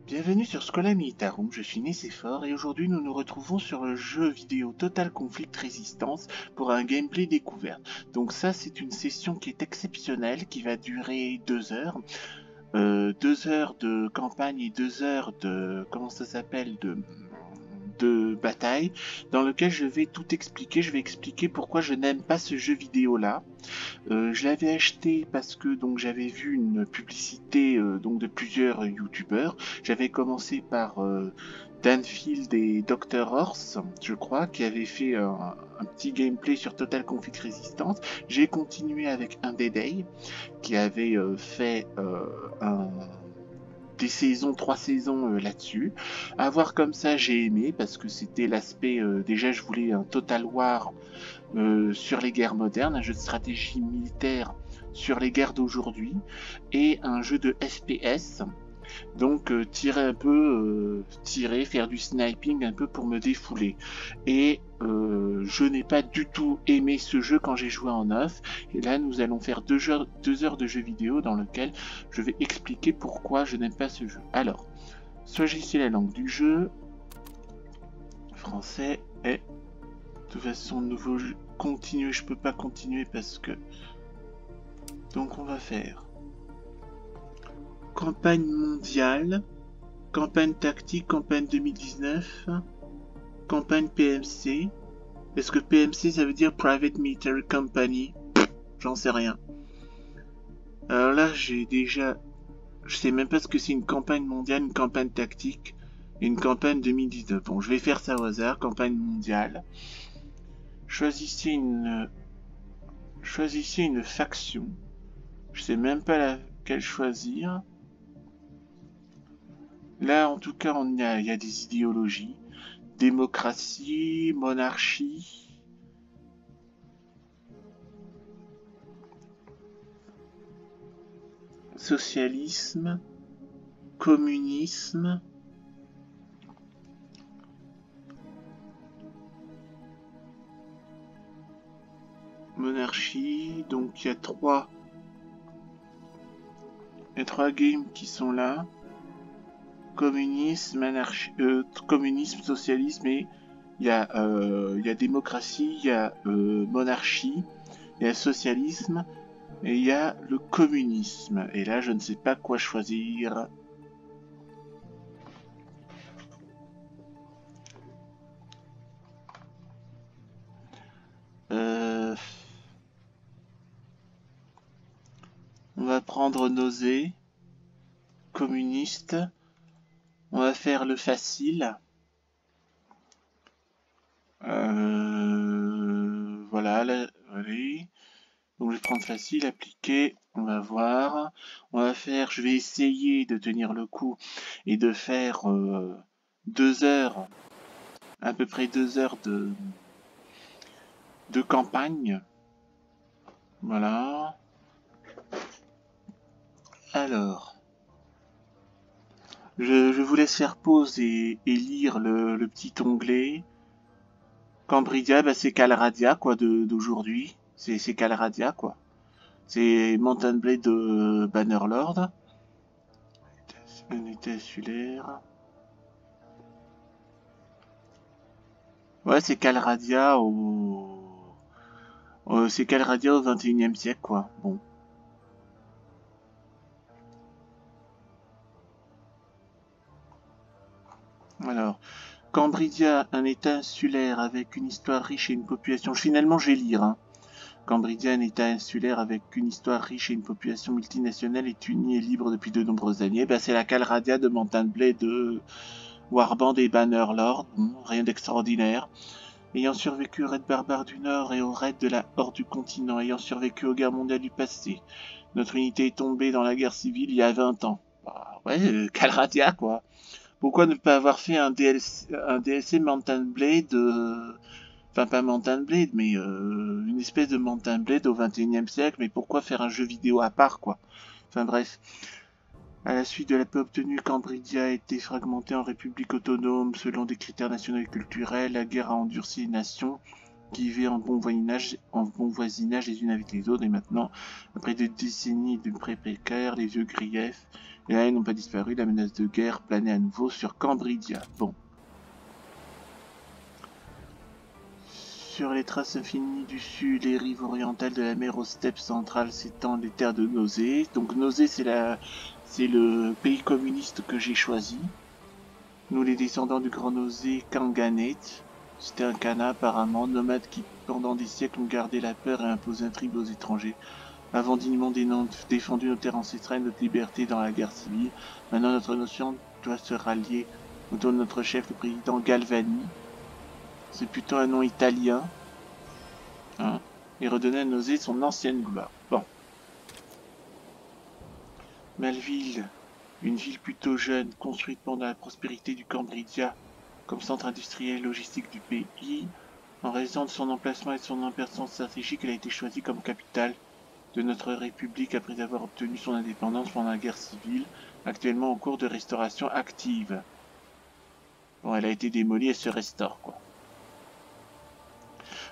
Bienvenue sur Schola Militarum, je suis Nécéphore et aujourd'hui nous nous retrouvons sur le jeu vidéo Total Conflict Resistance pour un gameplay découverte. Donc ça c'est une session qui est exceptionnelle, qui va durer 2 heures. 2 heures de campagne et 2 heures de... comment ça s'appelle de bataille, dans lequel je vais tout expliquer. Je vais expliquer pourquoi je n'aime pas ce jeu vidéo là. Je l'avais acheté parce que donc j'avais vu une publicité donc de plusieurs youtubeurs. J'avais commencé par Danfield et Dr Horse, je crois, qui avaient fait un petit gameplay sur Total Conflict Resistance. J'ai continué avec Undead, qui avait fait des saisons, 3 saisons là-dessus. À voir comme ça, j'ai aimé parce que c'était l'aspect. Déjà, je voulais un Total War sur les guerres modernes, un jeu de stratégie militaire sur les guerres d'aujourd'hui et un jeu de FPS. Donc tirer un peu, faire du sniping un peu pour me défouler. Et je n'ai pas du tout aimé ce jeu quand j'ai joué en neuf. Et là nous allons faire 2 heures de jeu vidéo dans lequel je vais expliquer pourquoi je n'aime pas ce jeu. Alors, choisissez la langue du jeu, français, et de toute façon nouveau jeu, continuer, je peux pas continuer parce que... Donc on va faire campagne mondiale, campagne tactique, campagne 2019, campagne PMC. Est-ce que PMC ça veut dire Private Military Company? J'en sais rien. Alors là j'ai déjà... Je sais même pas ce que c'est une campagne mondiale, une campagne tactique et une campagne 2019. Bon, je vais faire ça au hasard, campagne mondiale. Choisissez une faction. Je sais même pas laquelle choisir. Là, en tout cas, il y a des idéologies. Démocratie, monarchie. Socialisme. Communisme. Monarchie. Donc, il y a trois games qui sont là. Communisme, communisme, socialisme et il y a démocratie, il y a monarchie, il y a socialisme et il y a le communisme. Et là, je ne sais pas quoi choisir. On va prendre nausée, communiste. On va faire le facile. Voilà, là, allez. Donc je vais prendre facile, appliquer, on va voir. On va faire, je vais essayer de tenir le coup et de faire 2 heures, à peu près 2 heures de campagne. Voilà. Alors, je vous laisse faire pause et lire le petit onglet. Cambridge, bah c'est Calradia quoi d'aujourd'hui. C'est Calradia quoi. C'est Mountain Blade de Bannerlord. Unité insulaire. Ouais, c'est Calradia c'est Calradia au 21e siècle quoi. Bon. Alors, Cambridia, un état insulaire avec une histoire riche et une population... Finalement, je vais lire. Hein. Cambridia, un état insulaire avec une histoire riche et une population multinationale est unie et libre depuis de nombreuses années. Ben, c'est la Calradia de Mountain Blade de Warband et Bannerlord. Bon, rien d'extraordinaire. Ayant survécu aux raids barbares du Nord et aux raids de la Horde du continent, ayant survécu aux guerres mondiales du passé, notre unité est tombée dans la guerre civile il y a 20 ans. Bah, ouais, Calradia, quoi. Pourquoi ne pas avoir fait un DLC Mountain Blade, enfin pas Mountain Blade, mais une espèce de Mountain Blade au 21e siècle, mais pourquoi faire un jeu vidéo à part, quoi. Enfin bref. À la suite de la paix obtenue, Cambridia a été fragmentée en républiques autonomes selon des critères nationaux et culturels. La guerre a endurci les nations qui vivaient en bon voisinage les unes avec les autres, et maintenant, après des décennies de pré précaires, les vieux griefs, et là, ils n'ont pas disparu, la menace de guerre planait à nouveau sur Cambridia. Bon. Sur les traces infinies du sud, les rives orientales de la mer aux steppes centrales s'étendent les terres de Nosé. Donc Nosé, c'est le pays communiste que j'ai choisi. Nous, les descendants du grand Nosé Kanganet. C'était un Kana apparemment, nomade qui, pendant des siècles, ont gardé la peur et imposé un tribut aux étrangers. Avant dignement défendu nos terres ancestrales et notre liberté dans la guerre civile, maintenant notre notion doit se rallier autour de notre chef, le président Galvani. C'est plutôt un nom italien. Hein, et redonner à Nosé son ancienne gloire. Bon. Malville, une ville plutôt jeune, construite pendant la prospérité du Cambridia, comme centre industriel et logistique du pays. En raison de son emplacement et de son importance stratégique, elle a été choisie comme capitale de notre République après avoir obtenu son indépendance pendant la guerre civile, actuellement en cours de restauration active. Bon, elle a été démolie et se restaure, quoi.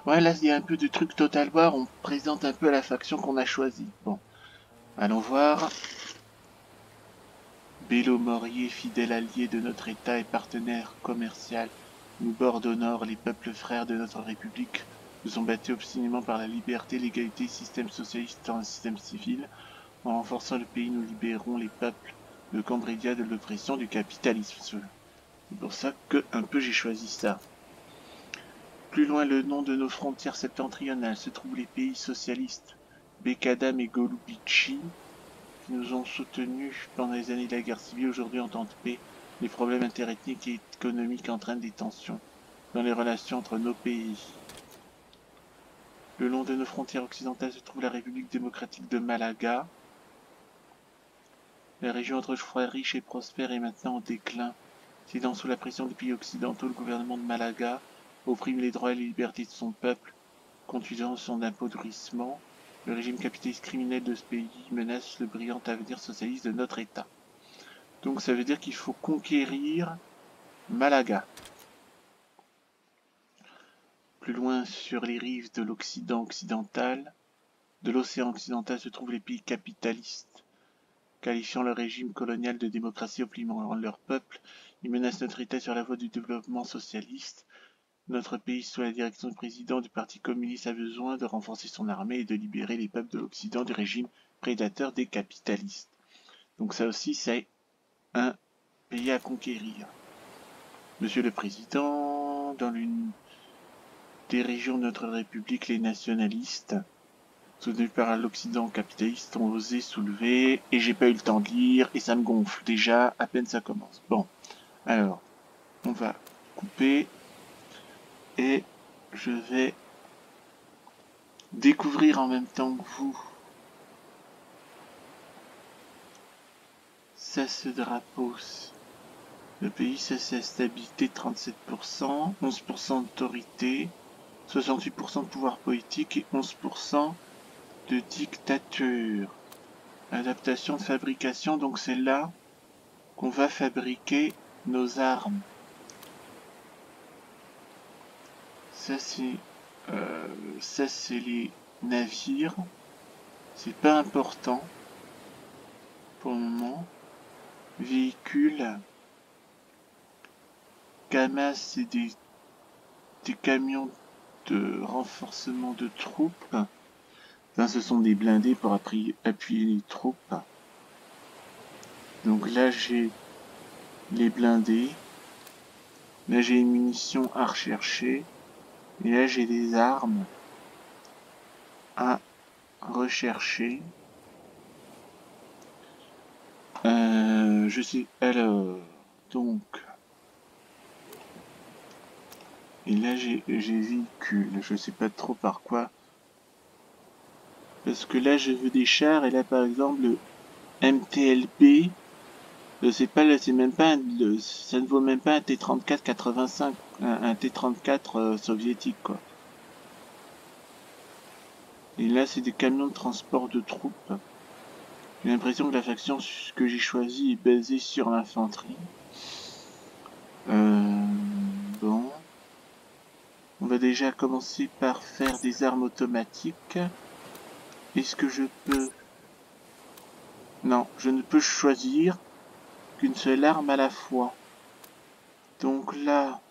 Ouais, là, il y a un peu de truc Total War, on présente un peu la faction qu'on a choisie. Bon, allons voir. Bello Morier, fidèle allié de notre État et partenaire commercial, nous borde au nord, les peuples frères de notre République nous sont battus obstinément par la liberté, l'égalité, système socialiste dans un système civil. En renforçant le pays, nous libérons les peuples de Cambridia de l'oppression du capitalisme. C'est pour ça que, un peu, j'ai choisi ça. Plus loin le long de nos frontières septentrionales se trouvent les pays socialistes, Bekadam et Golubici, qui nous ont soutenus pendant les années de la guerre civile. Aujourd'hui, en temps de paix, les problèmes interethniques et économiques entraînent des tensions dans les relations entre nos pays. Le long de nos frontières occidentales se trouve la République démocratique de Malaga. La région autrefois riche et prospère est maintenant en déclin. Cédant sous la pression des pays occidentaux, le gouvernement de Malaga opprime les droits et les libertés de son peuple, conduisant son appauvrissement. Le régime capitaliste criminel de ce pays menace le brillant avenir socialiste de notre État. Donc ça veut dire qu'il faut conquérir Malaga. Plus loin, sur les rives de l'Occident occidental, de l'océan occidental se trouvent les pays capitalistes. Qualifiant le régime colonial de démocratie opprimant leur peuple, ils menacent notre État sur la voie du développement socialiste. Notre pays, sous la direction du président du Parti communiste, a besoin de renforcer son armée et de libérer les peuples de l'Occident du régime prédateur des capitalistes. Donc ça aussi, c'est un pays à conquérir. Monsieur le Président, dans l'une des régions de notre République, les nationalistes, soutenus par l'Occident capitaliste, ont osé soulever, et j'ai pas eu le temps de lire, et ça me gonfle déjà, à peine ça commence. Bon, alors, on va couper, et je vais découvrir en même temps que vous. Ça, ce drapeau, le pays, ça, c'est la stabilité, 37%, 11% d'autorité, 68% de pouvoir politique et 11% de dictature. Adaptation de fabrication, donc c'est là qu'on va fabriquer nos armes. Ça c'est les navires. C'est pas important pour le moment. Véhicules. Camas, c'est des camions de renforcement de troupes. Là, ce sont des blindés pour appuyer les troupes. Donc là, j'ai les blindés. Là, j'ai une munition à rechercher. Et là, j'ai des armes à rechercher. Je sais... Alors... Donc... Et là, j'ai véhicule. Je sais pas trop par quoi. Parce que là, je veux des chars. Et là, par exemple, le MTLB... Je sais pas, là, c'est même pas... ça ne vaut même pas un T-34 85. Un T-34 soviétique, quoi. Et là, c'est des camions de transport de troupes. J'ai l'impression que la faction que j'ai choisie est basée sur l'infanterie. Bon. On va déjà déjà commencer par faire des armes automatiques. Est-ce que je peux... Non, je ne peux choisir qu'une seule arme à la fois. Donc là...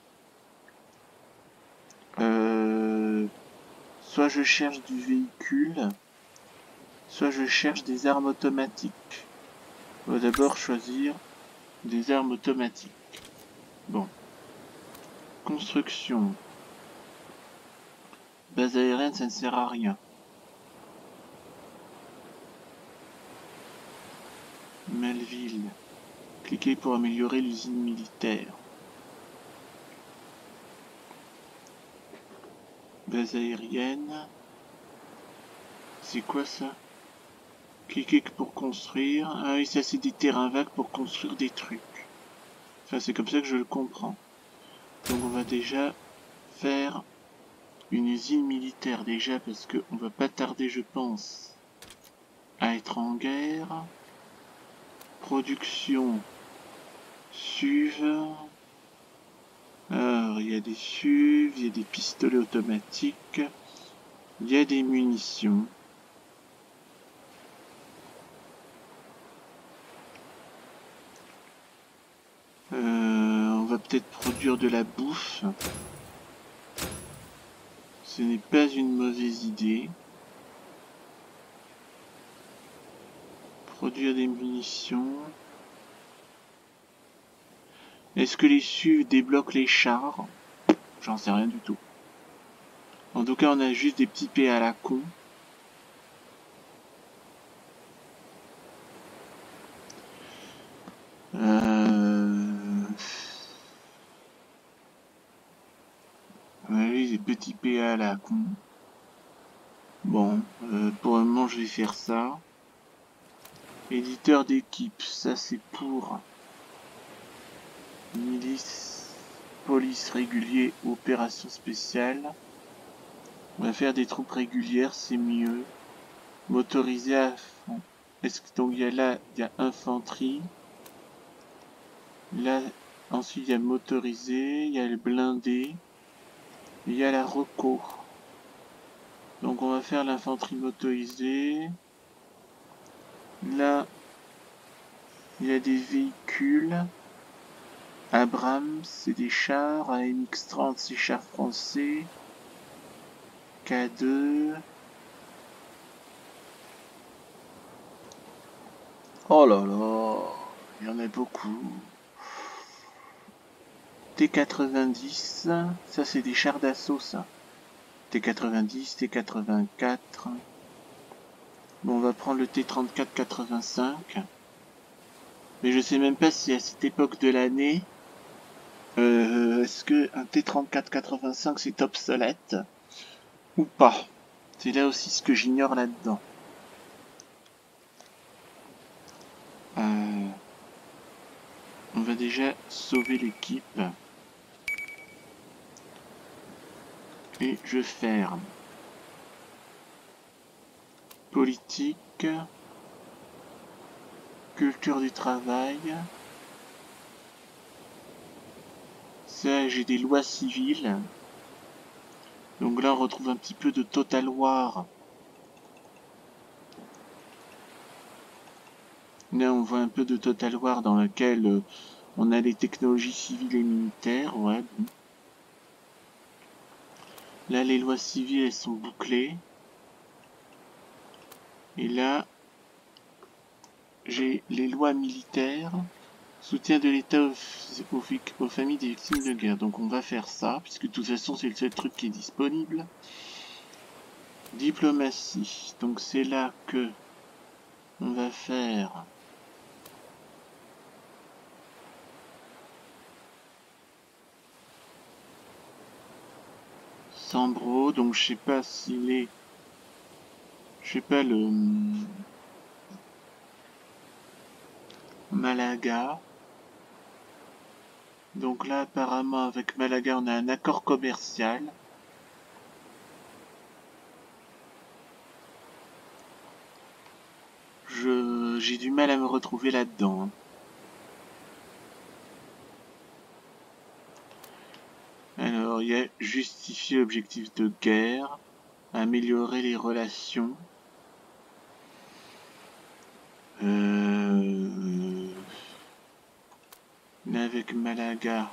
soit je cherche du véhicule, soit je cherche des armes automatiques. On va d'abord choisir des armes automatiques. Bon. Construction. Base aérienne, ça ne sert à rien. Melville. Cliquez pour améliorer l'usine militaire. Base aérienne. C'est quoi ça? Cliquez pour construire. Ah oui, ça c'est des terrains vagues pour construire des trucs. Enfin, c'est comme ça que je le comprends. Donc on va déjà faire une usine militaire déjà parce qu'on va pas tarder, je pense, à être en guerre. Production SUV. Alors, il y a des SUV, il y a des pistolets automatiques, il y a des munitions. On va peut-être produire de la bouffe. Ce n'est pas une mauvaise idée. Produire des munitions. Est-ce que les SUV débloquent les chars? J'en sais rien du tout. En tout cas, on a juste des petits P à la con. On a juste des petits PA à la con. Bon, pour le moment, je vais faire ça. Éditeur d'équipe, ça c'est pour milice, police régulier, opération spéciale. On va faire des troupes régulières, c'est mieux. Motorisé à fond. Est-ce que donc il y a là, il y a infanterie. Là, ensuite il y a motorisé, il y a le blindé, il y a la reco. Donc on va faire l'infanterie motorisée. Là, il y a des véhicules. Abrams, c'est des chars. AMX-30, c'est chars français. K2. Oh là là, il y en a beaucoup. T90, ça c'est des chars d'assaut ça. T90, T84. Bon, on va prendre le T34-85. Mais je sais même pas si à cette époque de l'année, est-ce que un T34-85 c'est obsolète ou pas? C'est là aussi ce que j'ignore là-dedans. On va déjà sauver l'équipe. Et je ferme. Politique. Culture du travail. Ça, j'ai des lois civiles. Donc là, on retrouve un petit peu de Total War. Là, on voit un peu de Total War dans lequel on a les technologies civiles et militaires. Ouais, bon. Là, les lois civiles, elles sont bouclées. Et là, j'ai les lois militaires. Soutien de l'État aux familles des victimes de guerre. Donc on va faire ça, puisque de toute façon, c'est le seul truc qui est disponible. Diplomatie. Donc c'est là que on va faire Sambro. Donc je sais pas s'il est... Je sais pas le... Malaga. Donc là apparemment avec Malaga on a un accord commercial. J'ai du mal à me retrouver là-dedans. Hein. Alors il y a justifier l'objectif de guerre, améliorer les relations. Mais avec Malaga.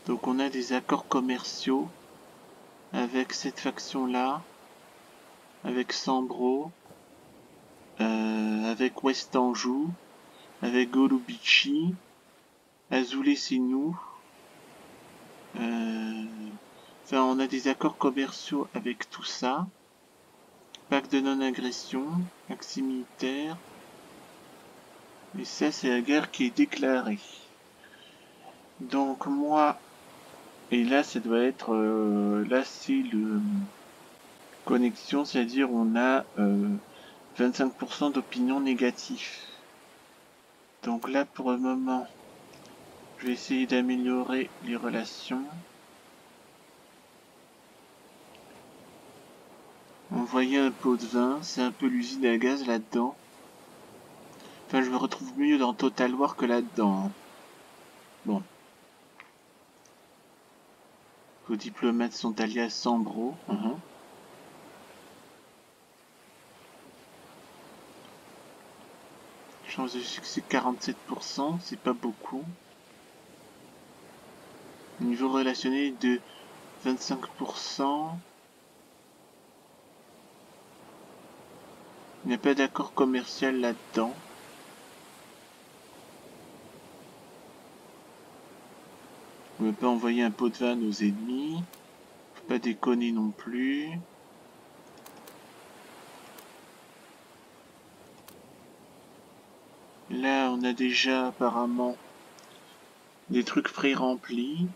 Donc on a des accords commerciaux avec cette faction-là, avec Sambro, avec West Anjou, avec Golubici, Azoulay Sinou. Enfin, on a des accords commerciaux avec tout ça. Pacte de non-agression, axe militaire. Et ça, c'est la guerre qui est déclarée. Donc moi, et là, ça doit être, là, c'est le connexion, c'est-à-dire on a 25% d'opinion négative. Donc là, pour le moment, je vais essayer d'améliorer les relations. Envoyer un pot de vin, c'est un peu l'usine à gaz là-dedans. Enfin, je me retrouve mieux dans Total War que là-dedans. Hein. Bon. Vos diplomates sont alliés à Sambro. Chance de succès 47%, c'est pas beaucoup. Niveau relationnel de 25%. Il n'y a pas d'accord commercial là-dedans. On ne peut pas envoyer un pot de vin aux ennemis. Faut pas déconner non plus. Là, on a déjà apparemment des trucs pré-remplis.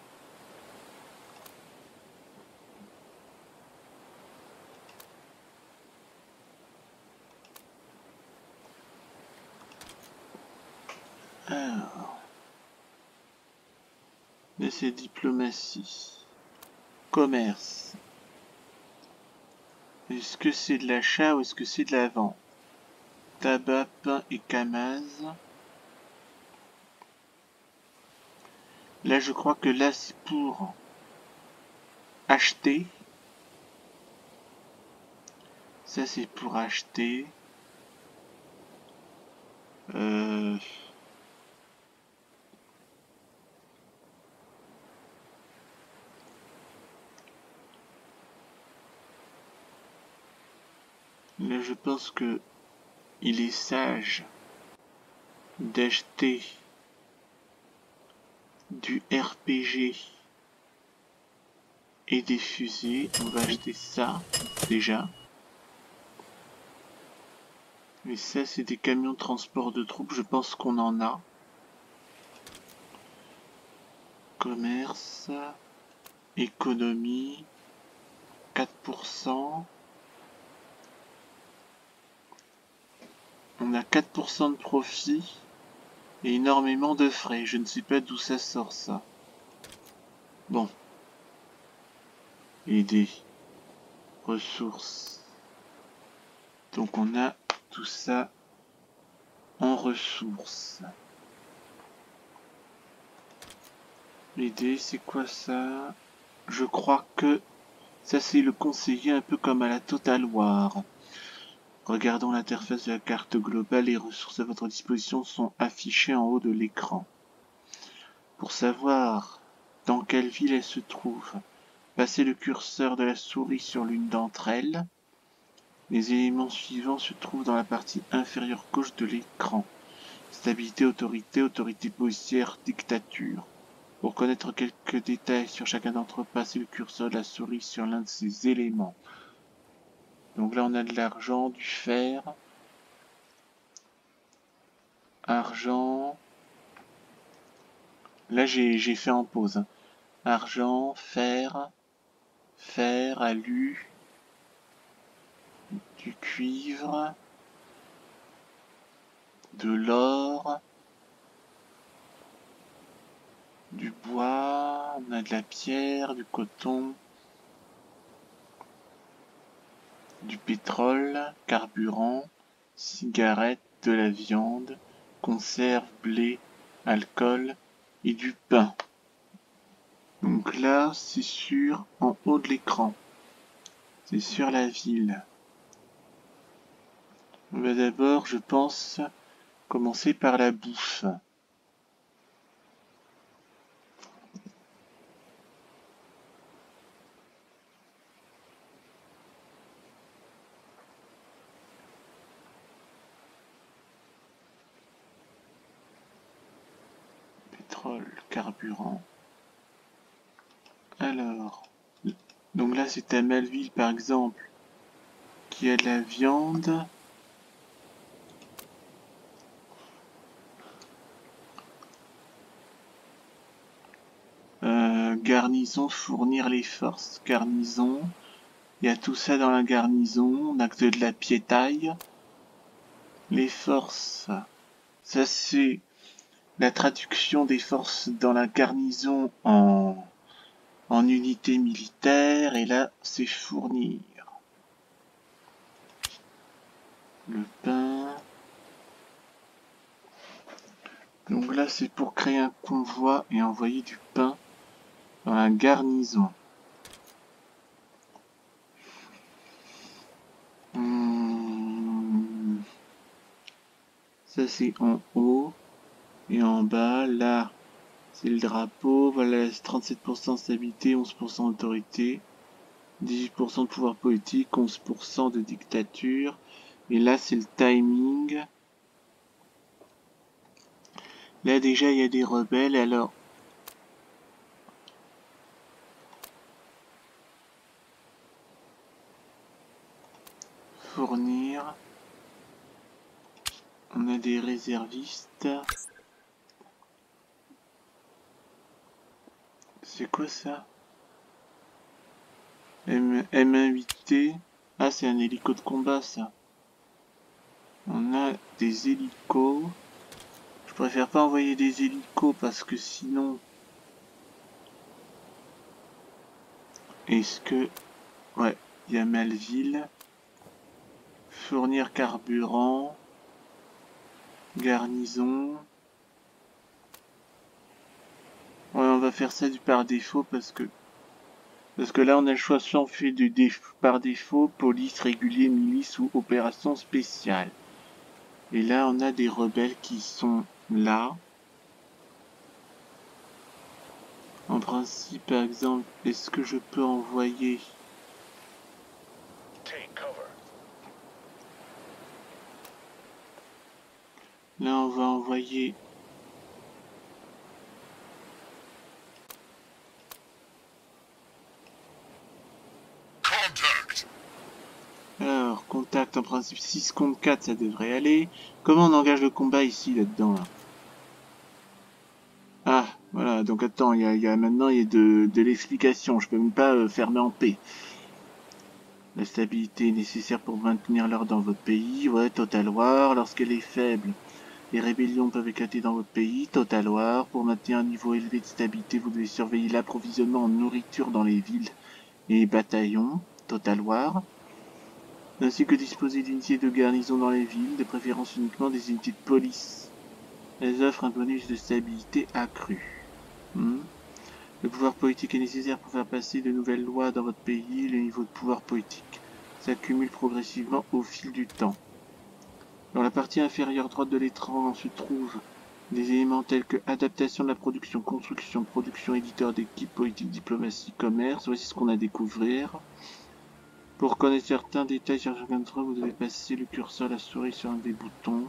Alors, là c'est diplomatie. Commerce. Est-ce que c'est de l'achat ou est-ce que c'est de la vente? Tabac, pain et Kamaz. Là, je crois que là, c'est pour acheter. Ça, c'est pour acheter. Là, je pense que il est sage d'acheter du RPG et des fusées. On va acheter ça déjà. Mais ça, c'est des camions de transport de troupes. Je pense qu'on en a. Commerce, économie, 4%. On a 4% de profit et énormément de frais. Je ne sais pas d'où ça sort ça. Bon. Aider. Ressources. Donc on a tout ça en ressources. Aider, c'est quoi ça? Je crois que ça c'est le conseiller un peu comme à la Total War. Regardons l'interface de la carte globale. Les ressources à votre disposition sont affichées en haut de l'écran. Pour savoir dans quelle ville elle se trouve, passez le curseur de la souris sur l'une d'entre elles. Les éléments suivants se trouvent dans la partie inférieure gauche de l'écran. Stabilité, autorité, autorité policière, dictature. Pour connaître quelques détails sur chacun d'entre eux, passez le curseur de la souris sur l'un de ces éléments. Donc là on a de l'argent, du fer, argent. Là j'ai fait en pause. Argent, fer, alu, du cuivre, de l'or, du bois, on a de la pierre, du coton, du pétrole, carburant, cigarettes, de la viande, conserve, blé, alcool et du pain. Donc là, c'est sur en haut de l'écran. C'est sur la ville. On va d'abord, je pense, commencer par la bouffe. Pétrole, carburant. Alors, donc là c'est à Malville par exemple, qui a de la viande. Garnison, fournir les forces. Garnison, il y a tout ça dans la garnison, on a que de la piétaille. Les forces, ça c'est la traduction des forces dans la garnison en unité militaire, et là c'est fournir. Le pain. Donc là c'est pour créer un convoi et envoyer du pain dans la garnison. Ça c'est en haut. Et en bas, là, c'est le drapeau. Voilà, 37% de stabilité, 11% d'autorité, 18% de pouvoir politique, 11% de dictature. Et là, c'est le timing. Là, déjà, il y a des rebelles. Alors, fournir. On a des réservistes. C'est quoi ça? M18T. Ah, c'est un hélico de combat, ça. On a des hélicos. Je préfère pas envoyer des hélicos parce que sinon... Est-ce que... Ouais, il y a Malville. Fournir carburant. Garnison. Ouais, on va faire ça du par défaut parce que là on a le choix soit on fait du par défaut, police, régulier, milice ou opération spéciale. Et là on a des rebelles qui sont là. En principe, par exemple, est-ce que je peux envoyer... Là on va envoyer... Alors, contact en principe 6 contre 4, ça devrait aller. Comment on engage le combat ici, là-dedans, là? Ah, voilà, donc attends, maintenant il y a de l'explication, je peux même pas fermer en paix. La stabilité est nécessaire pour maintenir l'ordre dans votre pays, ouais, Total War, lorsqu'elle est faible. Les rébellions peuvent éclater dans votre pays, Total War. Pour maintenir un niveau élevé de stabilité, vous devez surveiller l'approvisionnement en nourriture dans les villes et les bataillons, Total War. Ainsi que disposer d'unités de garnison dans les villes, de préférence uniquement des unités de police. Elles offrent un bonus de stabilité accru. Le pouvoir politique est nécessaire pour faire passer de nouvelles lois dans votre pays. Le niveau de pouvoir politique s'accumule progressivement au fil du temps. Dans la partie inférieure droite de l'écran se trouvent des éléments tels que adaptation de la production, construction, production, éditeur d'équipe, politique, diplomatie, commerce. Voici ce qu'on a à découvrir. Pour connaître certains détails sur chacun d'entre eux, vous devez passer le curseur, la souris sur un des boutons.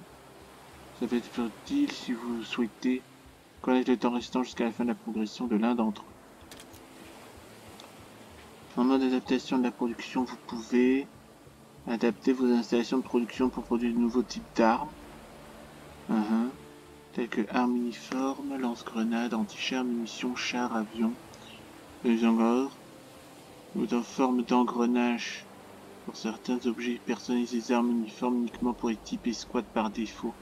Ça peut être utile si vous souhaitez connaître le temps restant jusqu'à la fin de la progression de l'un d'entre eux. En mode adaptation de la production, vous pouvez adapter vos installations de production pour produire de nouveaux types d'armes. Tels que armes uniformes, lance-grenades, anti-chars, munitions, chars, avions, encore, ou en forme d'engrenage. Pour certains objets, personnalisez les armes uniformes uniquement pour les types escouades par défaut.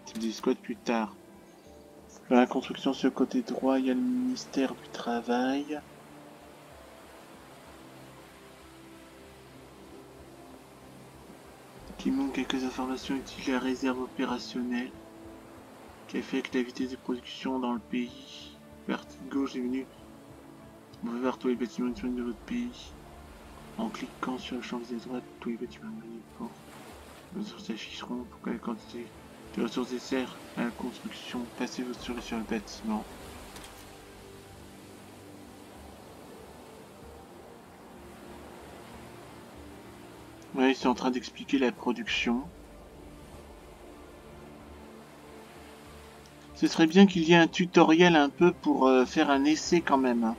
Type d'escouade plus tard. Dans la construction sur le côté droit, il y a le ministère du Travail. Qui manque quelques informations utiles, la réserve opérationnelle. qui affecte la vitesse de production dans le pays. Partie gauche est venue. On peut voir tous les bâtiments de votre pays. En cliquant sur le champ visé à droite, tous les bâtiments pour les ressources s'afficheront pour quelle quantité de ressources nécessaires à la construction. Passez votre souris sur le bâtiment. Ouais, c'est en train d'expliquer la production. Ce serait bien qu'il y ait un tutoriel un peu pour faire un essai quand même.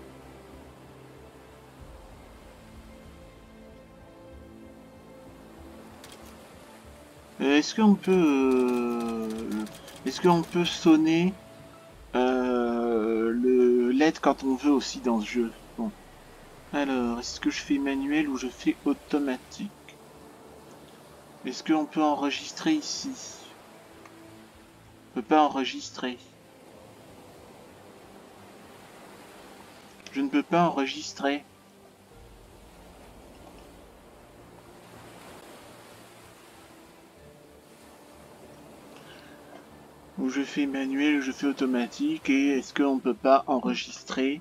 Est-ce qu'on peut sonner le LED quand on veut aussi dans ce jeu? Bon. Alors, est-ce que je fais manuel ou je fais automatique? Est-ce qu'on peut enregistrer ici? On peut pas enregistrer. Je ne peux pas enregistrer. Ou je fais manuel ou je fais automatique. Et est-ce qu'on peut pas enregistrer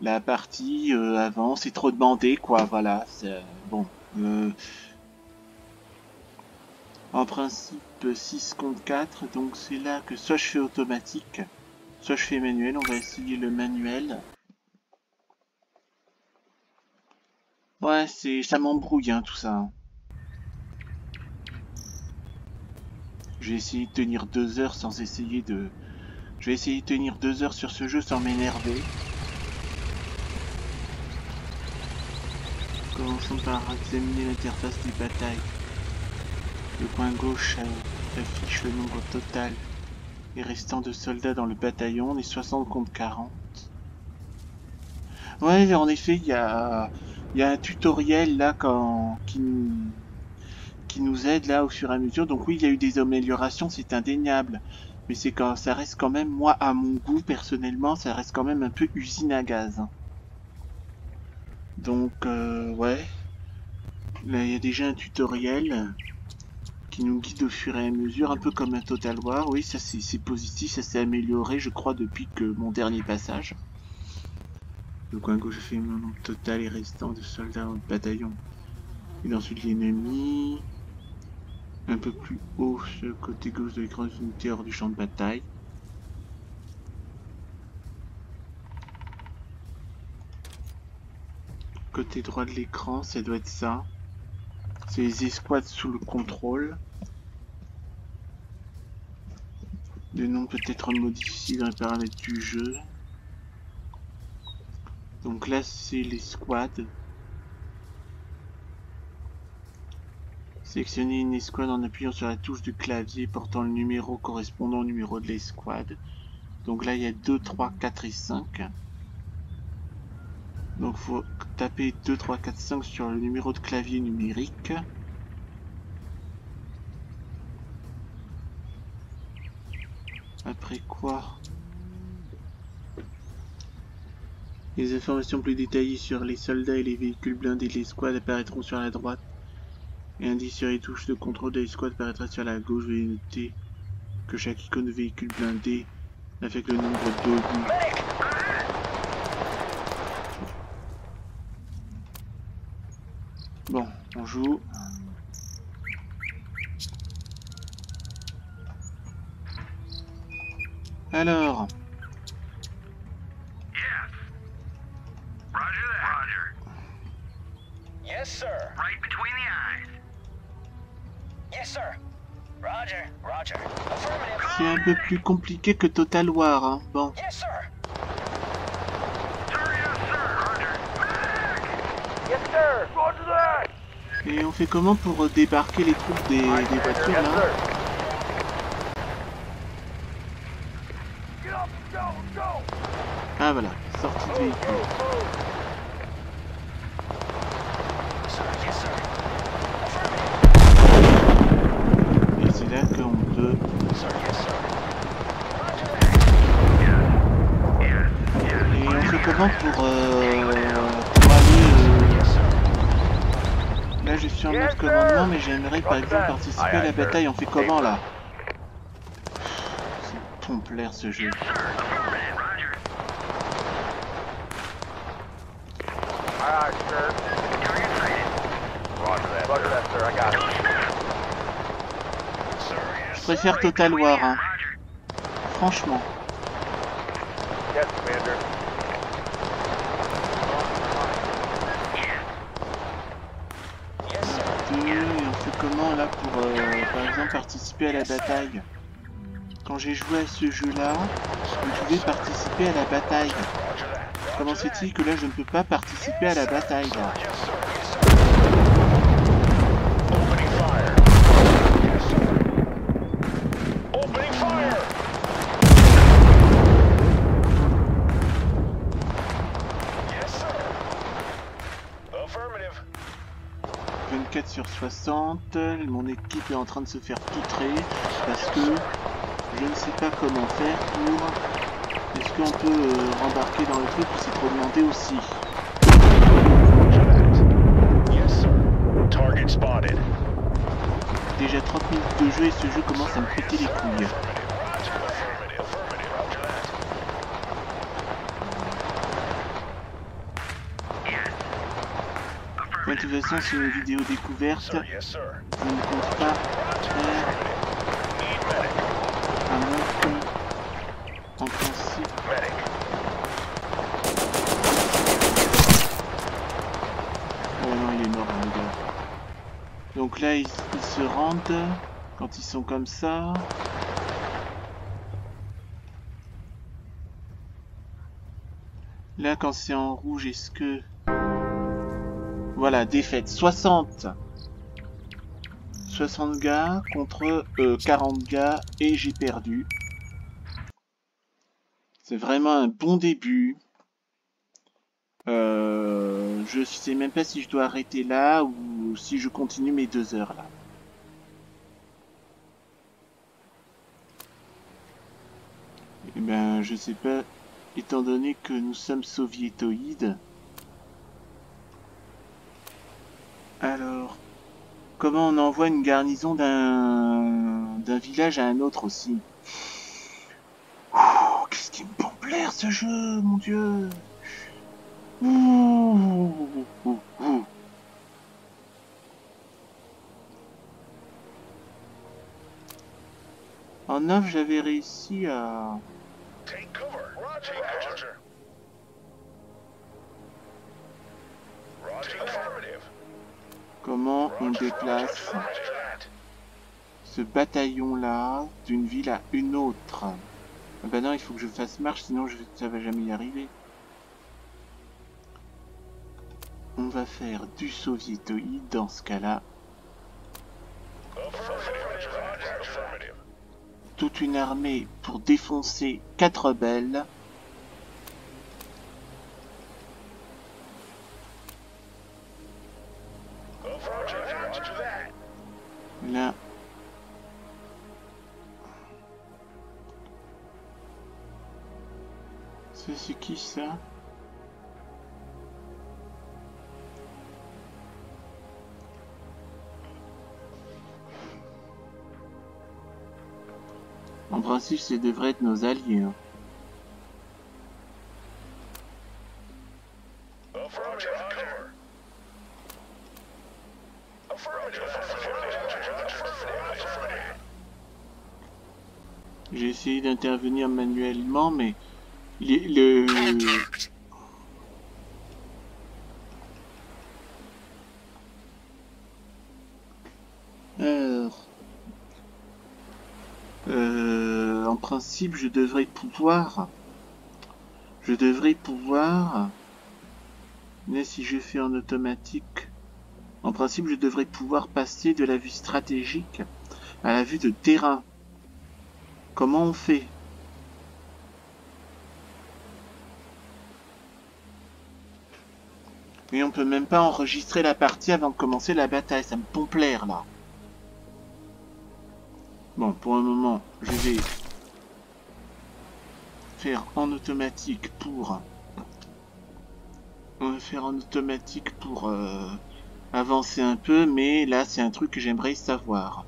la partie avant? C'est trop demandé, quoi. Voilà. Bon. En principe 6 contre 4, donc c'est là que soit je fais automatique, soit je fais manuel. On va essayer le manuel. Ouais, ça m'embrouille hein, tout ça. Je vais essayer de tenir 2 heures sans essayer de... Je vais essayer de tenir 2 heures sur ce jeu sans m'énerver. Commençons par examiner l'interface des batailles. Le coin gauche affiche le nombre total et restant de soldats dans le bataillon. On est 60 contre 40. Ouais, en effet, il y a un tutoriel là qui nous aide là au fur et à mesure. Donc oui, il y a eu des améliorations, c'est indéniable. Mais ça reste quand même, moi, à mon goût, personnellement, ça reste quand même un peu usine à gaz. Donc, ouais. Là, il y a déjà un tutoriel qui nous guide au fur et à mesure, un peu comme un Total War. Oui, ça c'est positif, ça s'est amélioré, je crois, depuis que mon dernier passage. Le coin gauche fait mon nombre total et restant de soldats dans le bataillon. Et ensuite l'ennemi. Un peu plus haut, sur le côté gauche de l'écran, des unités hors du champ de bataille. Côté droit de l'écran, ça doit être ça. C'est les escouades sous le contrôle. Le nom peut être modifié dans les paramètres du jeu. Donc là, c'est l'escouade. Sélectionnez une escouade en appuyant sur la touche du clavier portant le numéro correspondant au numéro de l'escouade. Donc là, il y a 2, 3, 4 et 5. Donc il faut taper 2, 3, 4, 5 sur le numéro de clavier numérique. Après quoi, les informations plus détaillées sur les soldats et les véhicules blindés de l'escouade apparaîtront sur la droite. Et un indice sur les touches de contrôle de l'escouade apparaîtra sur la gauche. Veuillez noter que chaque icône de véhicule blindé affecte le nombre d'obus. Bon, on joue. Alors. Yes. Roger that. Roger. Yes, sir. Right between the eyes. Yes, sir. Roger. Roger. Affirmative. C'est un peu plus compliqué que Total War, hein. Bon. Yes, sir. Sir, yes, sir. Roger. Yes, sir. Roger that. Et on fait comment pour débarquer les troupes des voitures là? Ah voilà, sortie de véhicule. Et c'est là qu'on peut... Et on fait comment pour aller... Là je suis en mode commandement mais j'aimerais par exemple participer à la bataille. On fait comment là? C'est pompe-l'air ce jeu. Je préfère Total War, hein. Franchement. Yes, Commander. Et on fait comment là pour par exemple participer à la bataille? Quand j'ai joué à ce jeu-là, on pouvait participer à la bataille. Comment se fait-il que là je ne peux pas participer à la bataille là? Opening fire! 24 sur 60, mon équipe est en train de se faire toutrer parce que je ne sais pas comment faire pour... Est-ce qu'on peut rembarquer dans le truc ou c'est trop demandé aussi? Déjà 30 minutes de jeu et ce jeu commence à me péter les couilles. De toute façon, c'est une vidéo découverte. Je ne compte pas faire à moins que, en principe... Oh non, il est mort, le gars. Donc là, ils se rendent quand ils sont comme ça. Là, quand c'est en rouge, est-ce que... Voilà, défaite. 60 gars contre 40 gars et j'ai perdu. C'est vraiment un bon début. Je sais même pas si je dois arrêter là ou si je continue mes 2 heures là. Eh ben, je sais pas, étant donné que nous sommes soviétoïdes. Alors, comment on envoie une garnison d'un village à un autre aussi? Oh, qu'est-ce qui me pompe l'air ce jeu, mon dieu! En 9, j'avais réussi à... Comment on déplace ce bataillon-là d'une ville à une autre? Ah bah non, il faut que je fasse marche, sinon ça va jamais y arriver. On va faire du soviétoïde dans ce cas-là. Toute une armée pour défoncer 4 rebelles. Là. Ça, c'est qui ça? En principe, ça devrait être nos alliés. Hein. J'ai essayé d'intervenir manuellement, mais en principe, je devrais pouvoir, mais si je fais en automatique, en principe, je devrais pouvoir passer de la vue stratégique à la vue de terrain. Comment on fait? Et on peut même pas enregistrer la partie avant de commencer la bataille, ça me pompe l'air là. Bon, pour un moment, je vais faire en automatique pour... On va faire en automatique pour avancer un peu, mais là c'est un truc que j'aimerais savoir.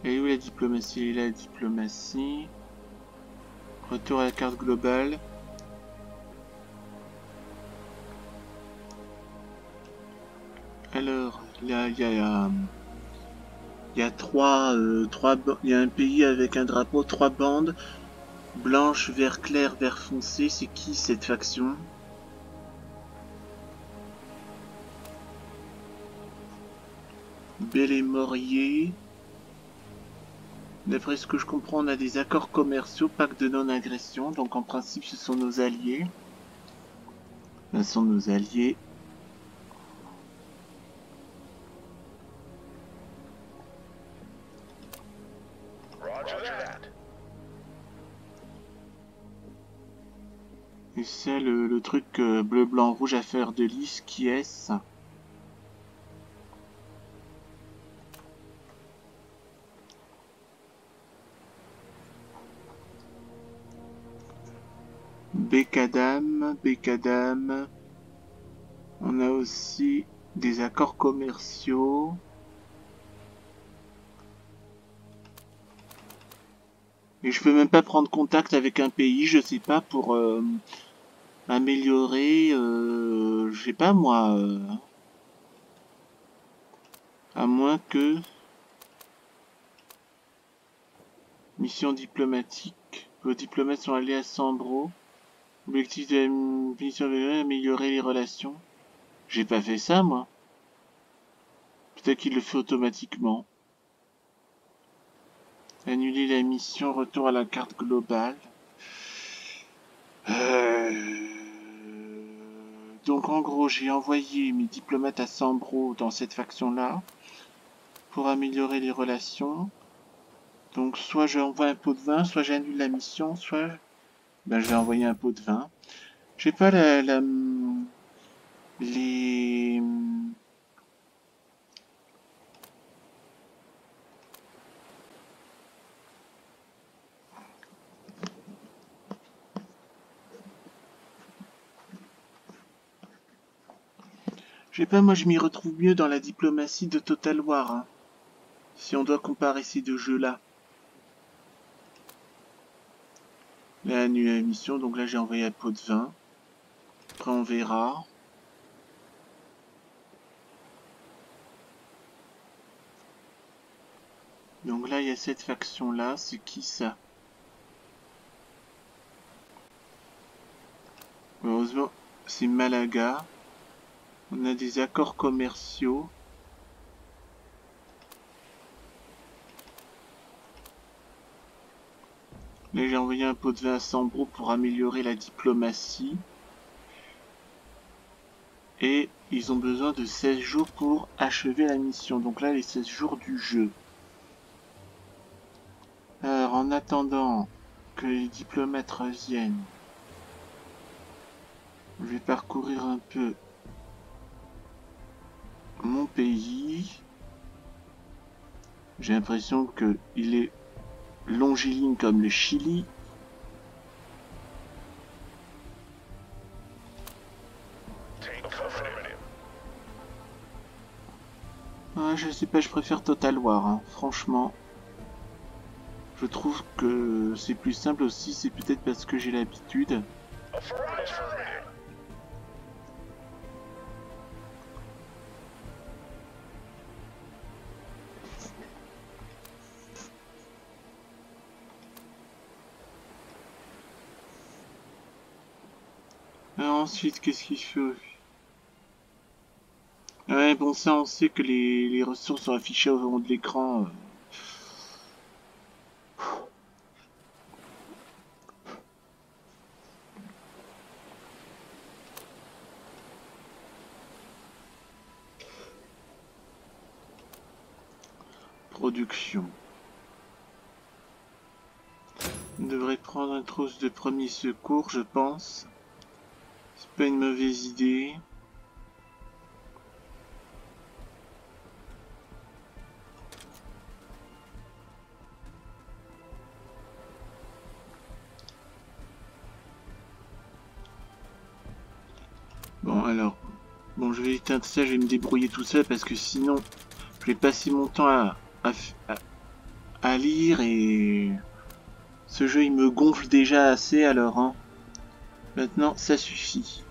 Et où la diplomatie? Elle est là, la diplomatie. Retour à la carte globale. Alors, là, il y a il y a un pays avec un drapeau, 3 bandes. Blanche, vert clair, vert foncé. C'est qui cette faction? Bel et Morier. D'après ce que je comprends, on a des accords commerciaux, pacte de non-agression. Donc en principe, ce sont nos alliés. Ce sont nos alliés. Et c'est le truc bleu, blanc, rouge à faire de lys. Qui est-ce? Bekadam, Bekadam. On a aussi des accords commerciaux. Et je peux même pas prendre contact avec un pays, je sais pas, pour améliorer, je sais pas moi, à moins que mission diplomatique. Vos diplomates sont allés à Sambro. Objectif de la mission améliorer les relations. J'ai pas fait ça moi. Peut-être qu'il le fait automatiquement. Annuler la mission, retour à la carte globale. Donc en gros, j'ai envoyé mes diplomates à Sambro dans cette faction-là pour améliorer les relations. Donc soit j'envoie un pot de vin, soit j'annule la mission, soit je vais envoyer un pot de vin. J'ai pas les je sais pas, moi je m'y retrouve mieux dans la diplomatie de Total War, hein, si on doit comparer ces deux jeux-là. Là, annuler la mission, donc là j'ai envoyé un pot de vin. Après on verra. Donc là il y a cette faction-là, c'est qui ça? Heureusement, c'est Malaga. On a des accords commerciaux. Là, j'ai envoyé un pot de vin à Sambro pour améliorer la diplomatie. Et ils ont besoin de 16 jours pour achever la mission. Donc là, les 16 jours du jeu. Alors, en attendant que les diplomates reviennent, je vais parcourir un peu mon pays. J'ai l'impression qu'il est longiligne comme le Chili. Ah, je sais pas, je préfère Total War, hein. Franchement. Je trouve que c'est plus simple aussi, c'est peut-être parce que j'ai l'habitude. Alors ensuite, qu'est-ce qu'il fait? Ouais, bon, ça, on sait que les ressources sont affichées au fond de l'écran. Production. On devrait prendre un trousse de premier secours, je pense. C'est pas une mauvaise idée. Bon, alors. Bon, je vais éteindre ça, je vais me débrouiller tout seul parce que sinon, je vais passer mon temps à lire et ce jeu il me gonfle déjà assez alors hein. Maintenant ça suffit.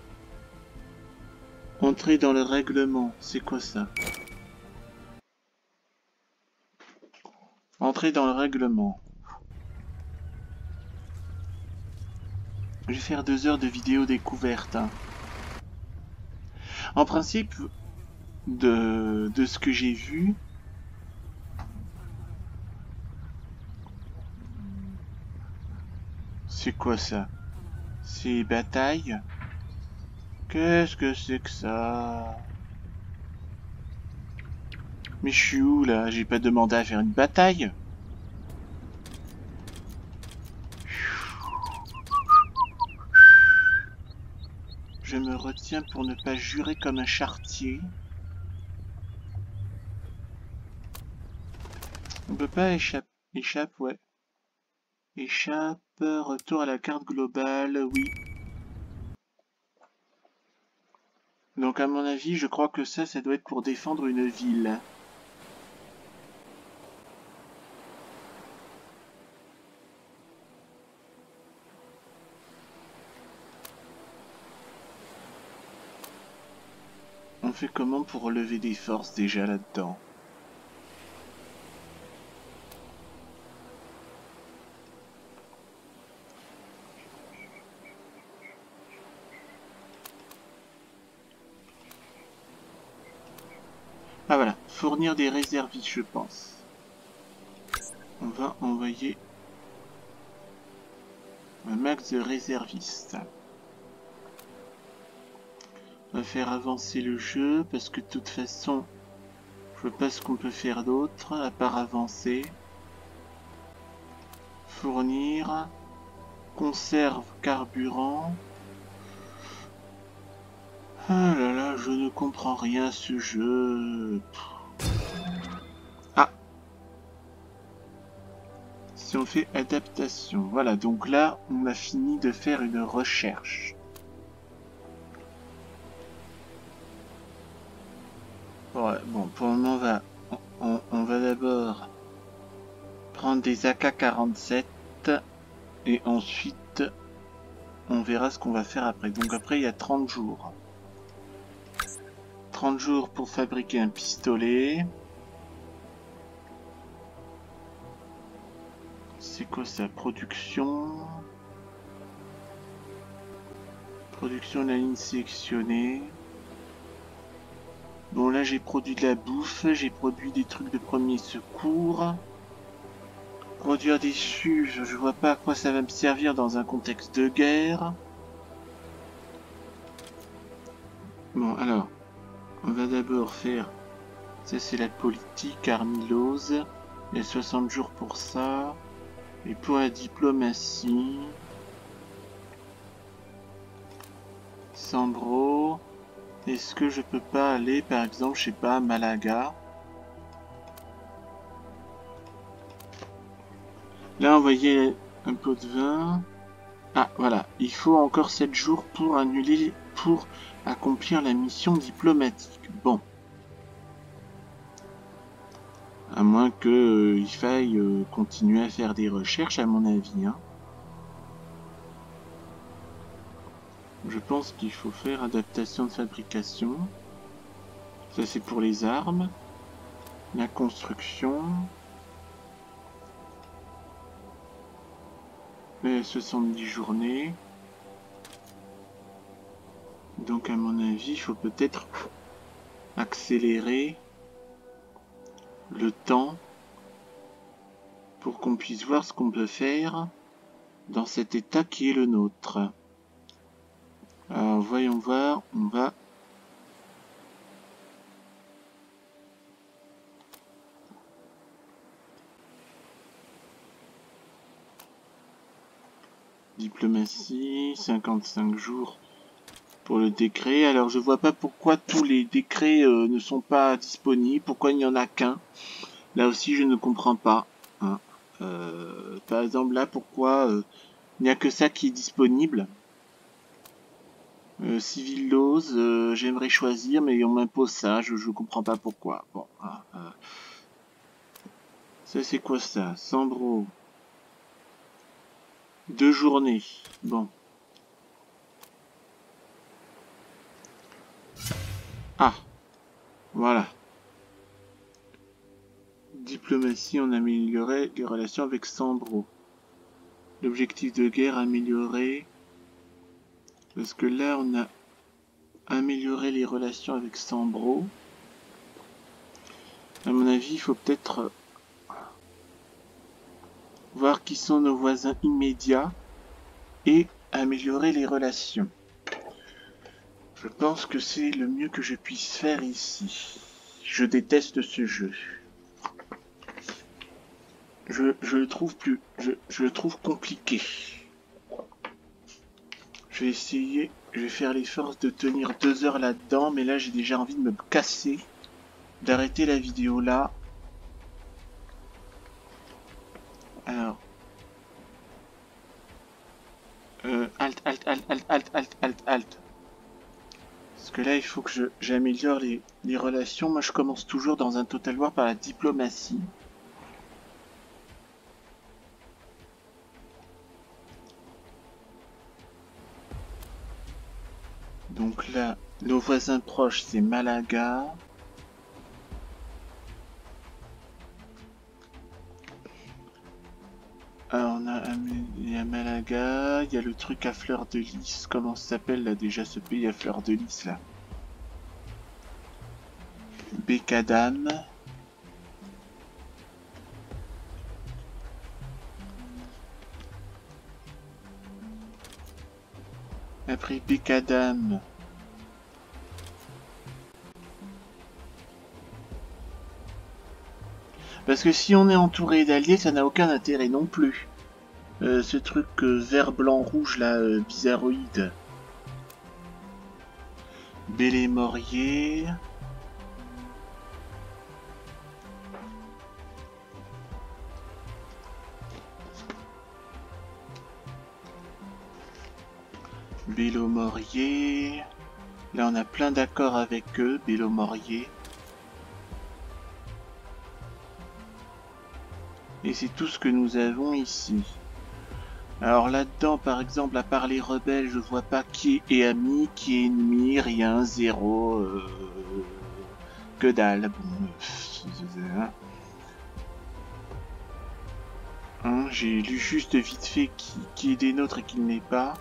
Entrer dans le règlement, c'est quoi ça? Entrer dans le règlement. Je vais faire 2 heures de vidéo découverte. Hein. En principe, de ce que j'ai vu, c'est quoi ça? C'est bataille? Qu'est-ce que c'est que ça? Mais je suis où là? J'ai pas demandé à faire une bataille? Je me retiens pour ne pas jurer comme un charretier. On peut pas échapper. Échappe, ouais. Échappe, retour à la carte globale, oui. Donc à mon avis, je crois que ça doit être pour défendre une ville. On fait comment pour relever des forces déjà là-dedans? Ah voilà, fournir des réservistes je pense. On va envoyer un max de réservistes. On va faire avancer le jeu parce que de toute façon, je vois pas ce qu'on peut faire d'autre à part avancer. Fournir, conserve carburant. Ah là là, je ne comprends rien à ce jeu. Ah, si on fait adaptation, voilà, donc là, on a fini de faire une recherche. Ouais, bon, pour le moment, on va d'abord prendre des AK-47 et ensuite, on verra ce qu'on va faire après. Donc après, il y a 30 jours. 30 jours pour fabriquer un pistolet. C'est quoi ça? Production. Production de la ligne sélectionnée. Bon là j'ai produit de la bouffe, j'ai produit des trucs de premier secours. Produire des SUV, je vois pas à quoi ça va me servir dans un contexte de guerre. Bon alors, on va d'abord faire... Ça c'est la politique, Armilose. Il y a 60 jours pour ça. Et pour la diplomatie... Sambro... Est-ce que je peux pas aller par exemple, je sais pas, à Malaga? Là, envoyer un pot de vin. Ah, voilà. Il faut encore 7 jours pour annuler, pour accomplir la mission diplomatique. Bon. À moins que il faille continuer à faire des recherches, à mon avis. Hein. Je pense qu'il faut faire adaptation de fabrication. Ça, c'est pour les armes. La construction. Les 70 journées. Donc à mon avis, il faut peut-être accélérer le temps pour qu'on puisse voir ce qu'on peut faire dans cet état qui est le nôtre. Alors voyons voir, on va... Diplomatie, 55 jours pour le décret. Alors je vois pas pourquoi tous les décrets ne sont pas disponibles, pourquoi il n'y en a qu'un. Là aussi je ne comprends pas. Hein. Par exemple là pourquoi il n'y a que ça qui est disponible. Civil Laws, j'aimerais choisir mais on m'impose ça, je comprends pas pourquoi. Bon, hein, Ça, c'est quoi ça? Sambro. 2 journées. Bon. Ah. Voilà. Diplomatie, on améliorait les relations avec Sambro. L'objectif de guerre, améliorer. Parce que là, on a amélioré les relations avec Sambro. À mon avis, il faut peut-être voir qui sont nos voisins immédiats et améliorer les relations. Je pense que c'est le mieux que je puisse faire ici. Je déteste ce jeu. Je le trouve je le trouve compliqué. Je vais essayer, je vais faire l'effort de tenir 2 heures là-dedans, mais là j'ai déjà envie de me casser, d'arrêter la vidéo là. Alors, alt. Parce que là il faut que j'améliore les relations. Moi je commence toujours dans un Total War par la diplomatie. Donc là, nos voisins proches, c'est Malaga. Alors il y a Malaga, il y a le truc à fleur de lys. Comment ça s'appelle là déjà ce pays à fleur de lys là? Bekadam. Après Bekadam. Parce que si on est entouré d'alliés, ça n'a aucun intérêt non plus. Ce truc vert, blanc, rouge là, bizarroïde. Bélé-Morier. Bélo-Morier. Là on a plein d'accords avec eux, Bélo-Morier. Et c'est tout ce que nous avons ici. Alors là-dedans, par exemple, à part les rebelles, je vois pas qui est ami, qui est ennemi, rien, zéro, que dalle. Bon, hein, j'ai lu juste vite fait qui est des nôtres et qui ne l'est pas.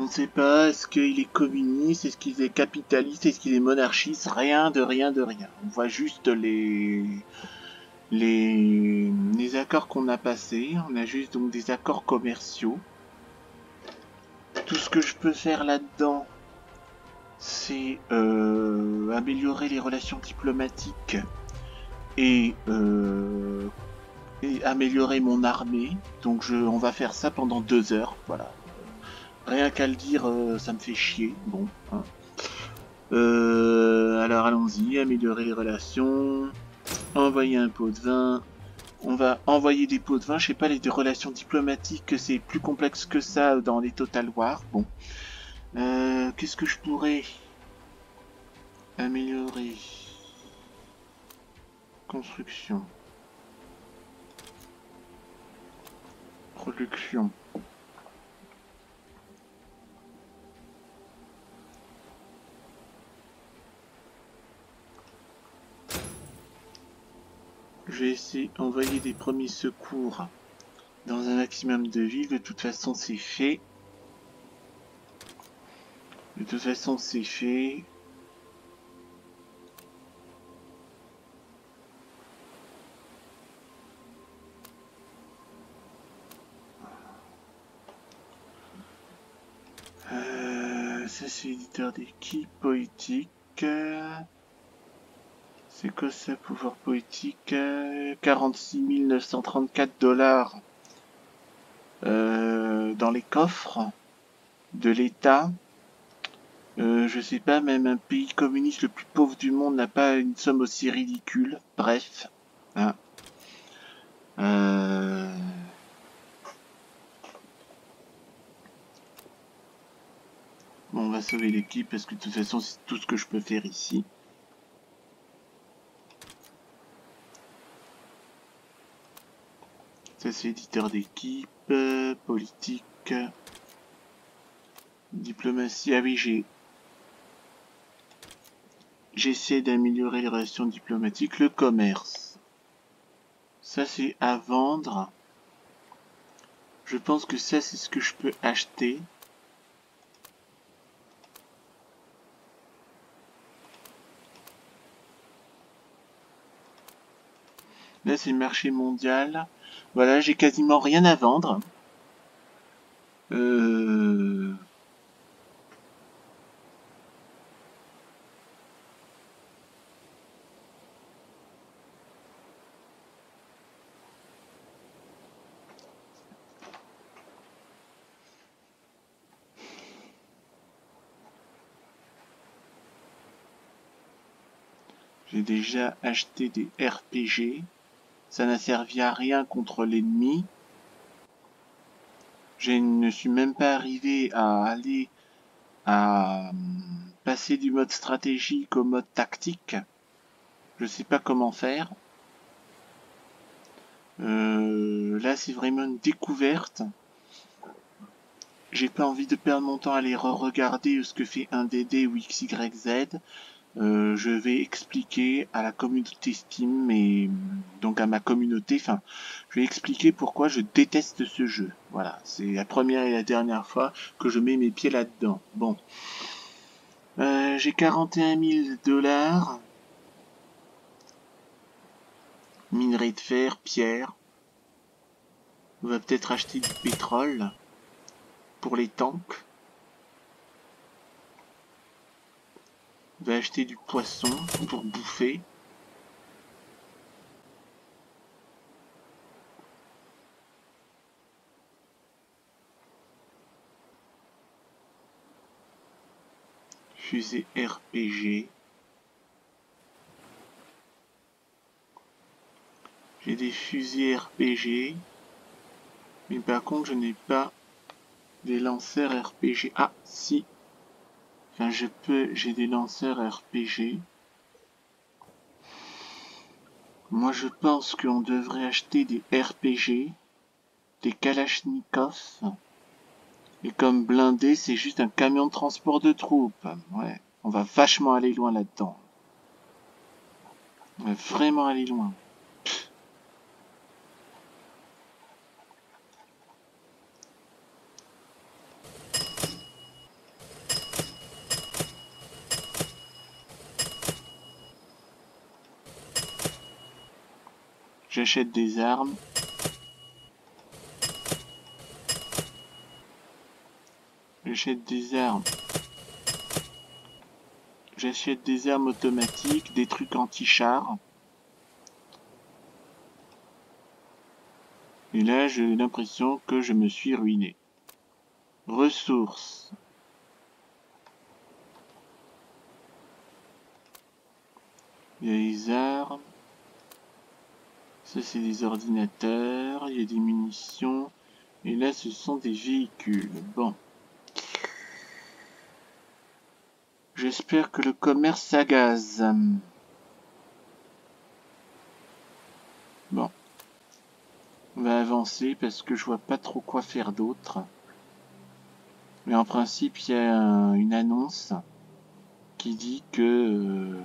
On ne sait pas, est-ce qu'il est communiste, est-ce qu'il est capitaliste, est-ce qu'il est monarchiste, rien de rien de rien. On voit juste les accords qu'on a passés, on a juste donc des accords commerciaux. Tout ce que je peux faire là-dedans, c'est améliorer les relations diplomatiques et améliorer mon armée. Donc on va faire ça pendant 2 heures, voilà. Rien qu'à le dire, ça me fait chier. Bon. Hein. Alors allons-y, améliorer les relations, envoyer un pot de vin. On va envoyer des pots de vin. Je sais pas, les relations diplomatiques, c'est plus complexe que ça dans les Total War. Bon. Qu'est-ce que je pourrais améliorer? Construction. Production. Je vais essayer d'envoyer des premiers secours dans un maximum de villes. De toute façon, c'est fait. De toute façon, c'est fait. Ça, c'est éditeur d'équipe poétique. C'est quoi ça, pouvoir poétique? 46 934 $ dans les coffres de l'État. Je sais pas, même un pays communiste le plus pauvre du monde n'a pas une somme aussi ridicule. Bref. Hein. Bon, on va sauver l'équipe parce que de toute façon c'est tout ce que je peux faire ici. Ça c'est éditeur d'équipe, politique, diplomatie. Ah oui, j'essaie d'améliorer les relations diplomatiques, le commerce. Ça c'est à vendre. Je pense que ça c'est ce que je peux acheter. Là c'est le marché mondial. Voilà, j'ai quasiment rien à vendre. J'ai déjà acheté des RPG. Ça n'a servi à rien contre l'ennemi. Je ne suis même pas arrivé à aller à passer du mode stratégique au mode tactique. Je sais pas comment faire. Là, c'est vraiment une découverte. J'ai pas envie de perdre mon temps à aller re-regarder ce que fait un DD ou XYZ. Je vais expliquer à la communauté Steam et donc à ma communauté, enfin, je vais expliquer pourquoi je déteste ce jeu. Voilà, c'est la première et la dernière fois que je mets mes pieds là-dedans. Bon, j'ai 41 000 $. Minerai de fer, pierre. On va peut-être acheter du pétrole pour les tanks. On va acheter du poisson pour bouffer. Fusée RPG. J'ai des fusées RPG. Mais par contre, je n'ai pas des lanceurs RPG. Ah, si. Enfin, j'ai des lanceurs RPG. Moi, je pense qu'on devrait acheter des RPG, des Kalachnikov. Et comme blindé, c'est juste un camion de transport de troupes. Ouais, on va vachement aller loin là-dedans. On va vraiment aller loin. J'achète des armes. J'achète des armes. J'achète des armes automatiques, des trucs anti-char. Et là, j'ai l'impression que je me suis ruiné. Ressources. Il y a les armes. Ça, c'est des ordinateurs. Il y a des munitions. Et là, ce sont des véhicules. Bon. J'espère que le commerce s'agaze. Bon. On va avancer parce que je vois pas trop quoi faire d'autre. Mais en principe, il y a une annonce qui dit que...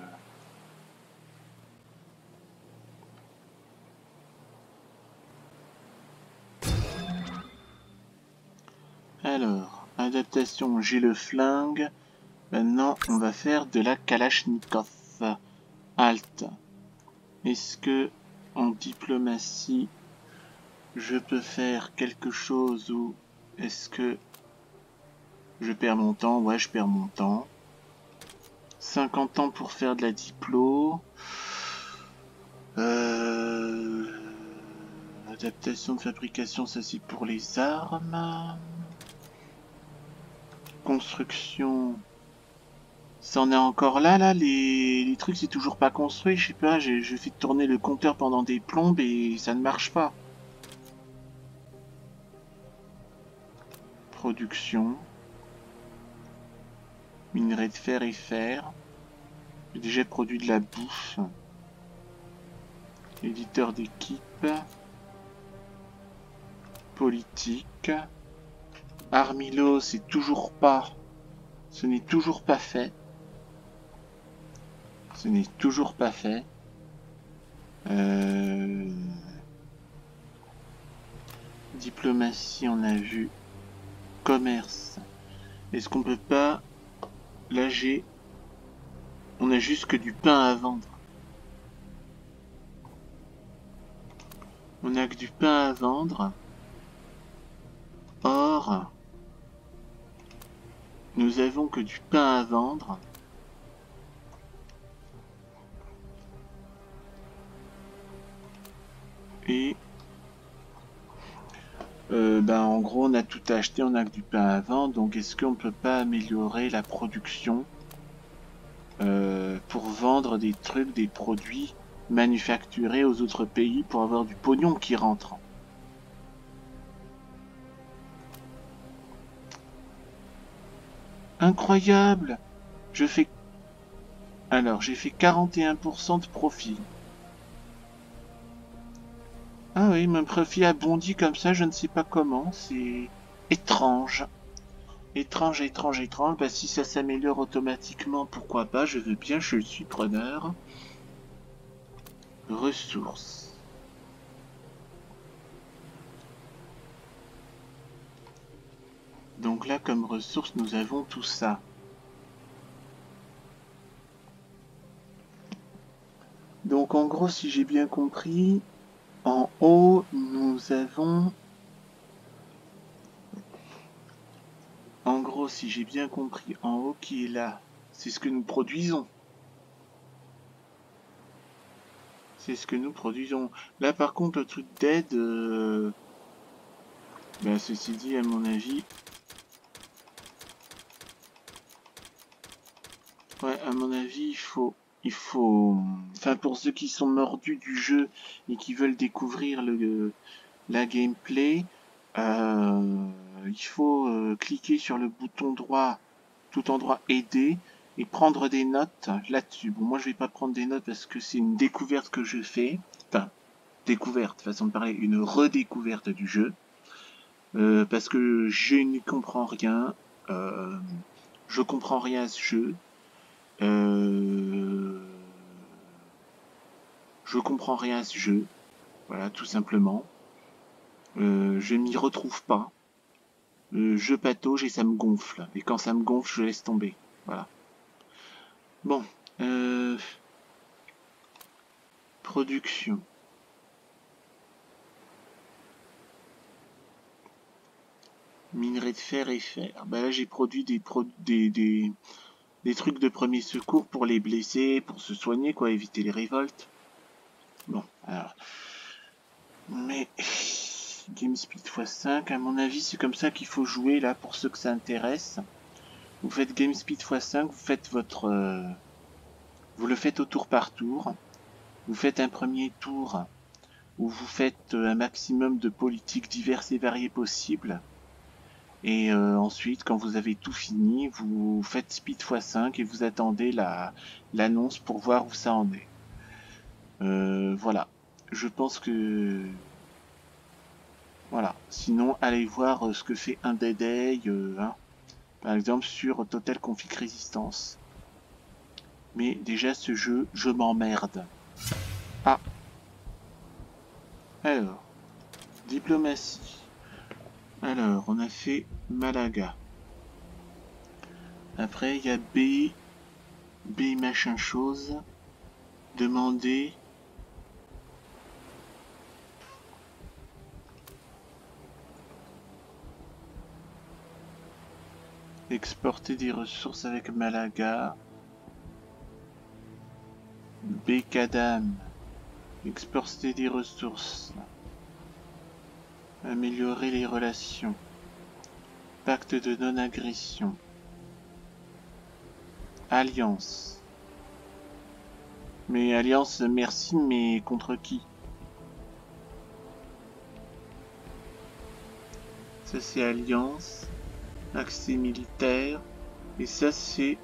Alors, adaptation, j'ai le flingue. Maintenant, on va faire de la Kalachnikov. Halt. Est-ce que en diplomatie, je peux faire quelque chose ou est-ce que je perds mon temps? Ouais, je perds mon temps. 50 ans pour faire de la diplo. Adaptation de fabrication, ça c'est pour les armes. Construction. Ça en est encore là, les trucs c'est toujours pas construit, je sais pas, je fais tourner le compteur pendant des plombes et ça ne marche pas. Production. Minerai de fer et fer. J'ai déjà produit de la bouffe. Éditeur d'équipe. Politique. Armilo, c'est toujours pas... Ce n'est toujours pas fait. Ce n'est toujours pas fait. Diplomatie, on a vu. Commerce. Est-ce qu'on peut pas... Là, on a juste que du pain à vendre. On a que du pain à vendre. Or, nous avons que du pain à vendre. Et en gros, on a tout acheté, on a que du pain à vendre. Donc, est-ce qu'on peut pas améliorer la production pour vendre des trucs, des produits manufacturés aux autres pays pour avoir du pognon qui rentre? Incroyable! Alors, j'ai fait 41% de profit. Ah oui, mon profit a bondi comme ça, je ne sais pas comment. C'est étrange. Étrange, étrange, étrange. Bah, si ça s'améliore automatiquement, pourquoi pas, je veux bien, je suis preneur. Ressources. Donc là, comme ressources, nous avons tout ça. Donc en gros, si j'ai bien compris, en haut, nous avons... En gros, si j'ai bien compris, en haut qui est là, c'est ce que nous produisons. C'est ce que nous produisons. Là, par contre, le truc d'aide... ceci dit, à mon avis... Ouais, à mon avis, il faut... Enfin, pour ceux qui sont mordus du jeu et qui veulent découvrir la gameplay, il faut cliquer sur le bouton droit, tout en droit aider, et prendre des notes là-dessus. Bon, moi, je vais pas prendre des notes parce que c'est une découverte que je fais. Enfin, découverte, façon de parler, une redécouverte du jeu. Parce que je n'y comprends rien. Je comprends rien à ce jeu. Je comprends rien à ce jeu. Voilà, tout simplement. Je m'y retrouve pas. Je patauge et ça me gonfle. Et quand ça me gonfle, je laisse tomber. Voilà. Bon. Production. Minerai de fer et fer. Bah là, j'ai produit des trucs de premier secours pour les blessés, pour se soigner, quoi, éviter les révoltes. Bon, alors... Mais... Game Speed x5, à mon avis, c'est comme ça qu'il faut jouer, là, pour ceux que ça intéresse. Vous faites Game Speed x5, vous faites votre... vous le faites au tour par tour. Vous faites un premier tour où vous faites un maximum de politiques diverses et variées possibles. Et ensuite, quand vous avez tout fini, vous faites Speed x5 et vous attendez l'annonce pour voir où ça en est. Voilà. Je pense que... Voilà. Sinon, allez voir ce que fait un Dead Day, par exemple sur Total Config Resistance. Mais déjà, ce jeu, je m'emmerde. Ah. Alors. Diplomatie. Alors, on a fait Malaga. Après, il y a B machin chose. Demander. Exporter des ressources avec Malaga. B Kadam. Exporter des ressources. Améliorer les relations. Pacte de non-agression. Alliance. Mais alliance, merci, mais contre qui? Ça c'est alliance. Accès militaire. Et ça, c'est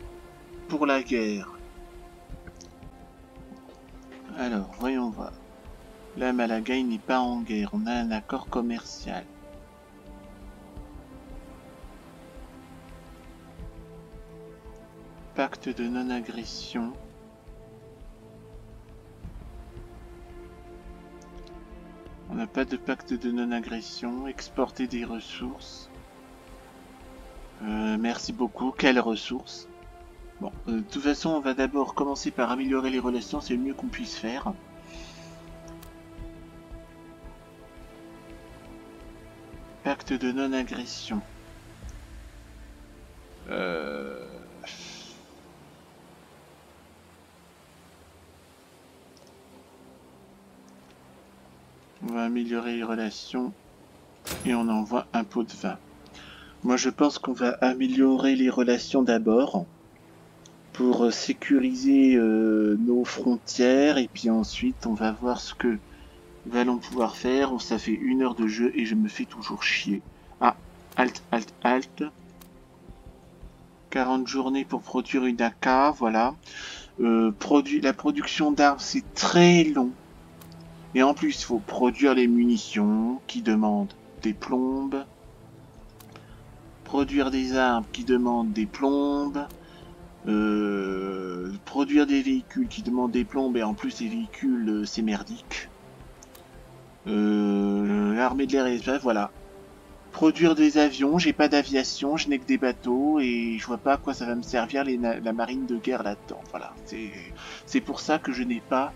pour la guerre. Alors, voyons voir. Là, Malaga, il n'est pas en guerre. On a un accord commercial. Pacte de non-agression. On n'a pas de pacte de non-agression. Exporter des ressources. Merci beaucoup. Quelles ressources? Bon, de toute façon, on va d'abord commencer par améliorer les relations. C'est le mieux qu'on puisse faire. Pacte de non-agression. On va améliorer les relations et on envoie un pot de vin. Moi, je pense qu'on va améliorer les relations d'abord pour sécuriser nos frontières et puis ensuite on va voir ce que nous allons pouvoir faire. Ça fait 1 heure de jeu et je me fais toujours chier. Ah, halt, halt, halt. 40 journées pour produire une AK, voilà. La production d'armes, c'est très long. Et en plus, il faut produire les munitions qui demandent des plombes. Produire des armes qui demandent des plombes. Produire des véhicules qui demandent des plombes. Et en plus, les véhicules, c'est merdique. L'armée de l'air et l'espace, voilà. Produire des avions, j'ai pas d'aviation, je n'ai que des bateaux. Et je vois pas à quoi ça va me servir la marine de guerre là-dedans. Voilà. C'est pour ça que je n'ai pas...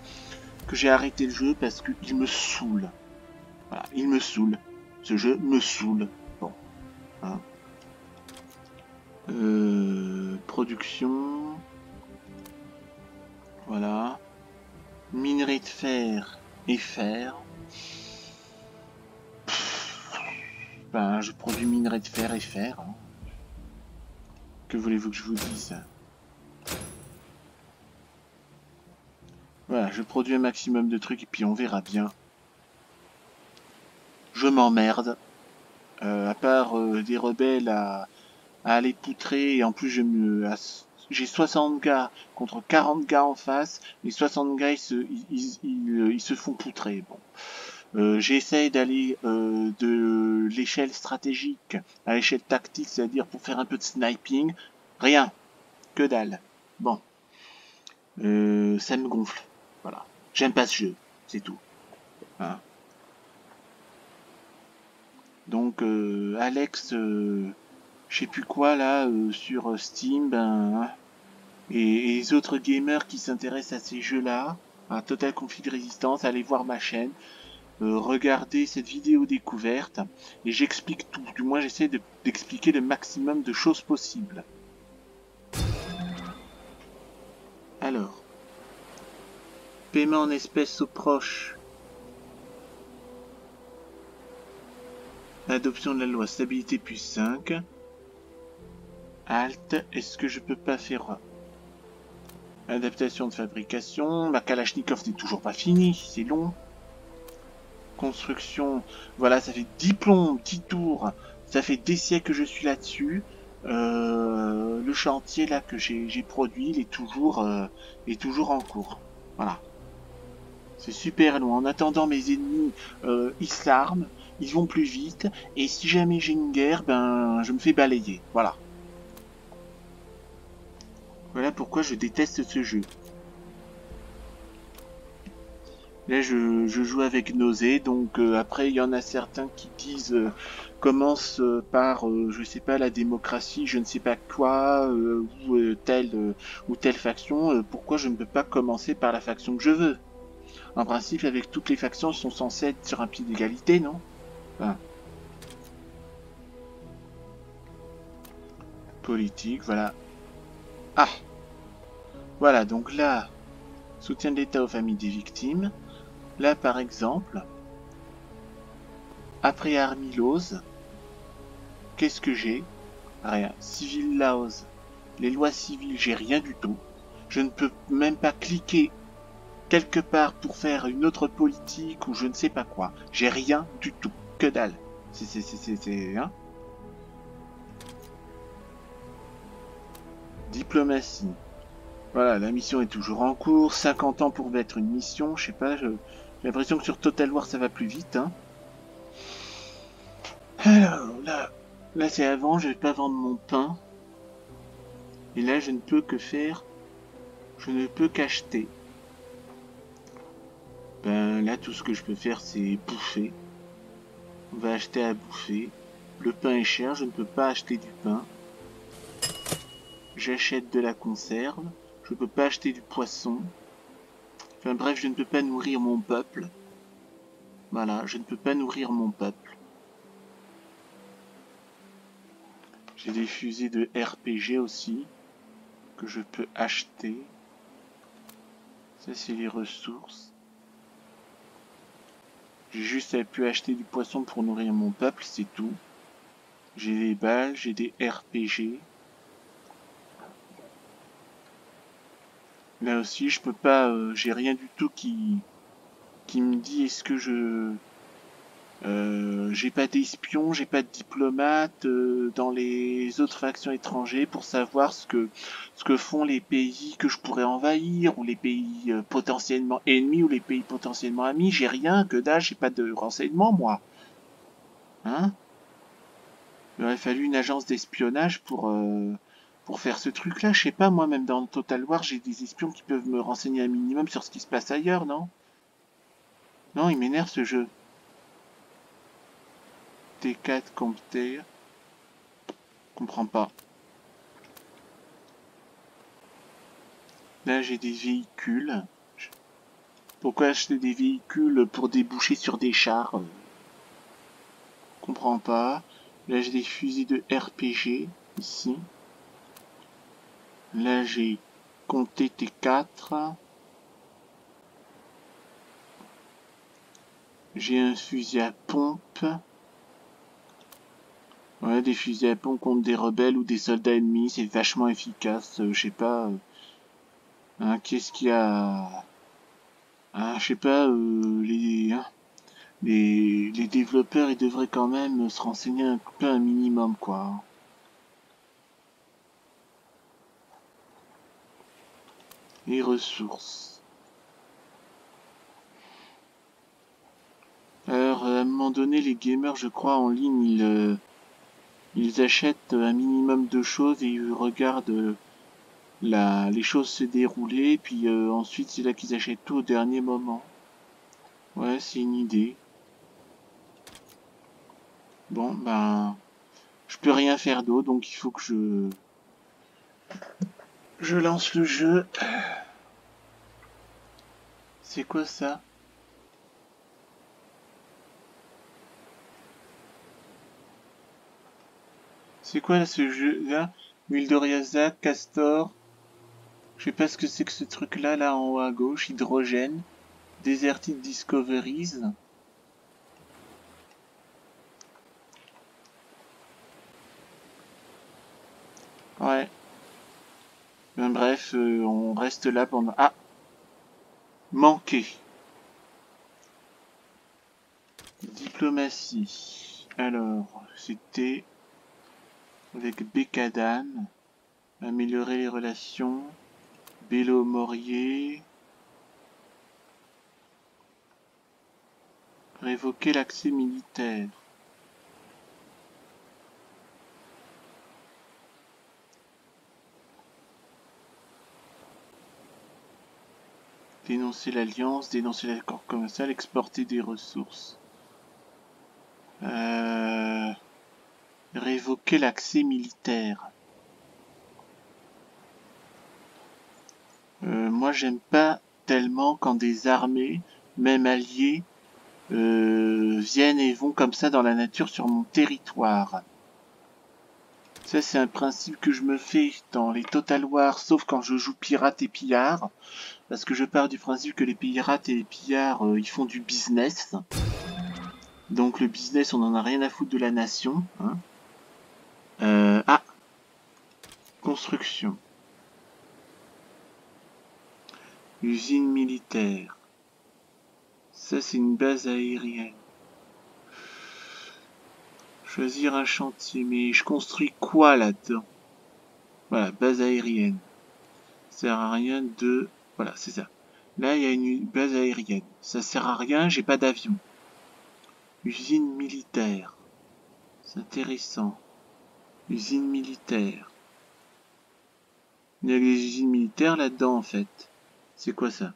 que j'ai arrêté le jeu parce qu'il me saoule. Voilà, il me saoule. Ce jeu me saoule. Bon. Hein. Production. Voilà. Minerai de fer et fer. Ben, je produis minerai de fer et fer. Hein. Que voulez-vous que je vous dise ? Voilà, je produis un maximum de trucs et puis on verra bien. Je m'emmerde. À part des rebelles à aller poutrer et en plus j'ai 60 gars contre 40 gars en face. Les 60 gars ils se font poutrer. Bon. J'essaye d'aller de l'échelle stratégique à l'échelle tactique, c'est-à-dire pour faire un peu de sniping. Rien. Que dalle. Bon. Ça me gonfle. Voilà. J'aime pas ce jeu. C'est tout. Hein. Donc, Alex, je sais plus quoi là, sur Steam, ben, hein, et les autres gamers qui s'intéressent à ces jeux-là, à Total Config Resistance, allez voir ma chaîne, regardez cette vidéo découverte, et j'explique tout. Du moins, j'essaie d'expliquer le maximum de choses possibles. Alors, paiement en espèces aux proches. Adoption de la loi stabilité plus 5. Halt, est-ce que je peux pas faire adaptation de fabrication? Ma Kalachnikov n'est toujours pas finie, c'est long. Construction, voilà, ça fait 10 plombes, 10 tours. Ça fait des siècles que je suis là-dessus. Le chantier là que j'ai produit, il est toujours en cours. Voilà. C'est super long. En attendant, mes ennemis, ils s'arment. Ils vont plus vite, et si jamais j'ai une guerre, ben, je me fais balayer. Voilà. Voilà pourquoi je déteste ce jeu. Là, je joue avec nausée, donc après, il y en a certains qui disent commence par, je sais pas, la démocratie, je ne sais pas quoi, ou telle faction. Pourquoi je ne peux pas commencer par la faction que je veux? En principe, avec toutes les factions, elles sont censées être sur un pied d'égalité, non? Enfin, politique, voilà. Ah! Voilà, donc là, soutien de l'État aux familles des victimes. Là, par exemple, après Army Laws, qu'est-ce que j'ai? Rien. Civil Laws, les lois civiles, j'ai rien du tout. Je ne peux même pas cliquer quelque part pour faire une autre politique ou je ne sais pas quoi. J'ai rien du tout. Que dalle. C'est, hein? Diplomatie. Voilà, la mission est toujours en cours. 50 ans pour mettre une mission. Je sais pas, j'ai l'impression que sur Total War ça va plus vite. Hein. Alors, là c'est avant, je vais pas vendre mon pain. Et là, je ne peux que faire... Je ne peux qu'acheter. Ben là, tout ce que je peux faire, c'est bouffer. On va acheter à bouffer. Le pain est cher, je ne peux pas acheter du pain. J'achète de la conserve. Je ne peux pas acheter du poisson. Enfin bref, je ne peux pas nourrir mon peuple. Voilà, je ne peux pas nourrir mon peuple. J'ai des fusées de RPG aussi, que je peux acheter. Ça, c'est les ressources. J'ai juste pu acheter du poisson pour nourrir mon peuple, c'est tout. J'ai des balles, j'ai des RPG. Là aussi, je peux pas, j'ai rien du tout qui me dit est-ce que j'ai pas d'espion, j'ai pas de diplomate dans les autres factions étrangères pour savoir ce que font les pays que je pourrais envahir ou les pays potentiellement ennemis ou les pays potentiellement amis. J'ai rien, que dalle, j'ai pas de renseignements moi. Hein? Il aurait fallu une agence d'espionnage pour faire ce truc-là. Je sais pas, moi, même dans Total War, j'ai des espions qui peuvent me renseigner un minimum sur ce qui se passe ailleurs, non? Non, il m'énerve ce jeu. T4 Compter. Comprends pas. Là, j'ai des véhicules. Pourquoi acheter des véhicules pour déboucher sur des chars? Comprends pas. Là, j'ai des fusils de RPG, ici. Là, j'ai compté T4. J'ai un fusil à pompe. Ouais, des fusils à pompe contre des rebelles ou des soldats ennemis, c'est vachement efficace. Je sais pas. Hein, qu'est-ce qu'il y a? Hein, je sais pas. Les développeurs, ils devraient quand même se renseigner un peu un minimum, quoi. Les ressources. Alors, à un moment donné, les gamers, je crois, en ligne, ils achètent un minimum de choses et ils regardent les choses se dérouler, puis ensuite, c'est là qu'ils achètent tout au dernier moment. Ouais, c'est une idée. Bon, ben, je peux rien faire d'autre, donc il faut que je lance le jeu. C'est quoi ça? C'est quoi ce jeu-là? Wildoria, Castor. Je sais pas ce que c'est que ce truc-là, là en haut à gauche. Hydrogène. Deserted Discoveries. Ouais. Ben bref, on reste là pendant... Ah! Manqué. Diplomatie. Alors, c'était avec Bekadan. Améliorer les relations. Bélo Morier. Révoquer l'accès militaire. Dénoncer l'alliance, dénoncer l'accord commercial, exporter des ressources. Révoquer l'accès militaire. Moi, j'aime pas tellement quand des armées, même alliées, viennent et vont comme ça dans la nature sur mon territoire. Ça, c'est un principe que je me fais dans les Total War, sauf quand je joue pirate et pillard. Parce que je pars du principe que les pirates et les pillards, ils font du business. Donc le business, on en a rien à foutre de la nation. Hein. Ah, construction. Usine militaire. Ça, c'est une base aérienne. Choisir un chantier. Mais je construis quoi là-dedans? Voilà, base aérienne. Ça sert à rien de... Voilà, c'est ça. Là, il y a une base aérienne. Ça sert à rien, j'ai pas d'avion. Usine militaire. C'est intéressant. Usine militaire. Il y a les usines militaires là-dedans, en fait. C'est quoi ça?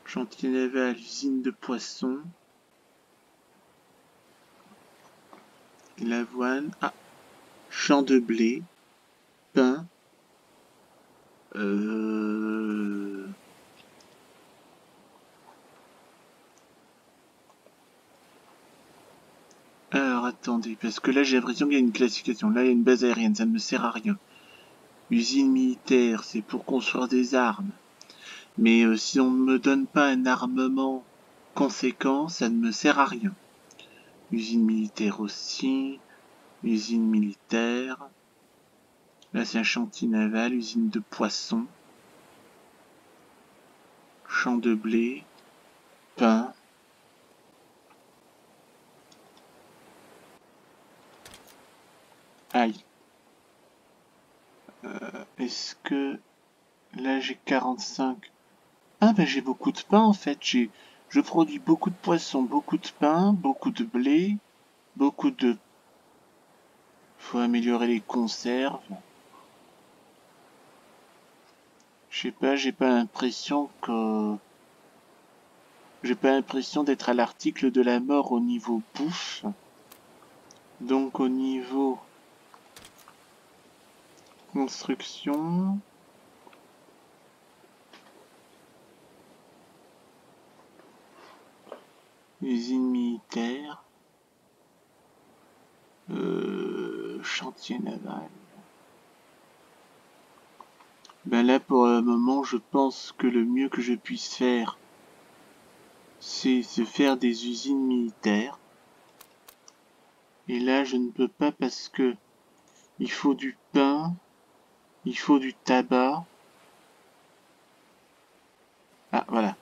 Chantier naval, usine de poissons. L'avoine. Ah, champ de blé. Pain. Alors, attendez, parce que là, j'ai l'impression qu'il y a une classification. Là, il y a une base aérienne, ça ne me sert à rien. Usine militaire, c'est pour construire des armes. Mais si on ne me donne pas un armement conséquent, ça ne me sert à rien. Usine militaire aussi. Usine militaire. Là, c'est un chantier naval, usine de poissons. Champ de blé. Pain. Aïe. Est-ce que... Là, j'ai 45. Ah, ben j'ai beaucoup de pain, en fait. Je produis beaucoup de poissons, beaucoup de pain, beaucoup de blé, beaucoup de... Faut améliorer les conserves. Je sais pas, j'ai pas l'impression que... J'ai pas l'impression d'être à l'article de la mort au niveau bouffe. Donc au niveau... Construction... Usine militaire... chantier naval... Ben là, pour le moment, je pense que le mieux que je puisse faire, c'est se faire des usines militaires. Et là, je ne peux pas parce que il faut du pain, il faut du tabac. Ah, voilà.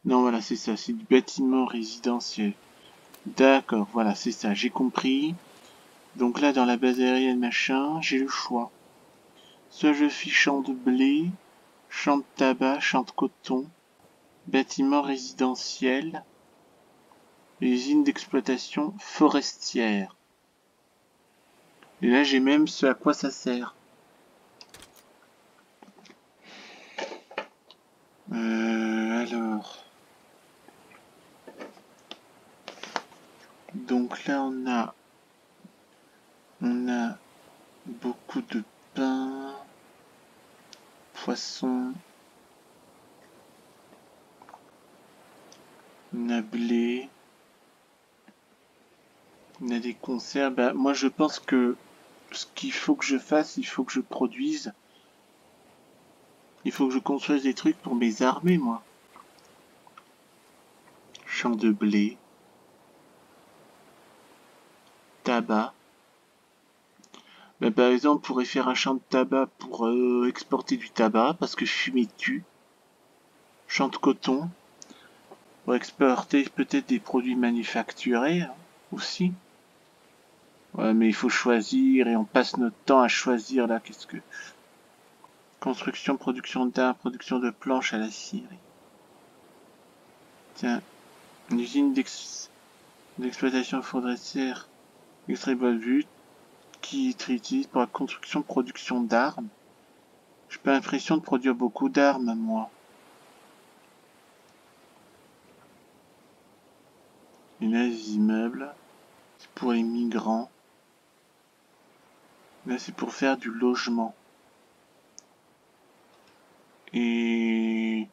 Non, voilà, c'est ça, c'est du bâtiment résidentiel. D'accord, voilà, c'est ça, j'ai compris. Donc là, dans la base aérienne, machin, j'ai le choix. Soit je fais champ de blé, champ de tabac, champ de coton, bâtiment résidentiel, usine d'exploitation forestière. Et là, j'ai même ce à quoi ça sert. Alors... Donc là, on a beaucoup de pain, poisson, on a blé, on a des conserves. Bah, moi, je pense que ce qu'il faut que je fasse, il faut que je produise. Il faut que je construise des trucs pour mes armées, moi. Champ de blé, tabac. Bah, par exemple, on pourrait faire un champ de tabac pour exporter du tabac, parce que fumer tue. Champ de coton, pour exporter peut-être des produits manufacturés hein, aussi. Ouais, mais il faut choisir et on passe notre temps à choisir là. Qu'est-ce que... Construction, production d'arbres, production de planches à la scierie. Tiens, une usine d'exploitation forestière extrait bois de vue qui est utilisée pour la construction, production d'armes. J'ai pas l'impression de produire beaucoup d'armes, moi. Et là, les immeubles, c'est pour les migrants. Là, c'est pour faire du logement. Et...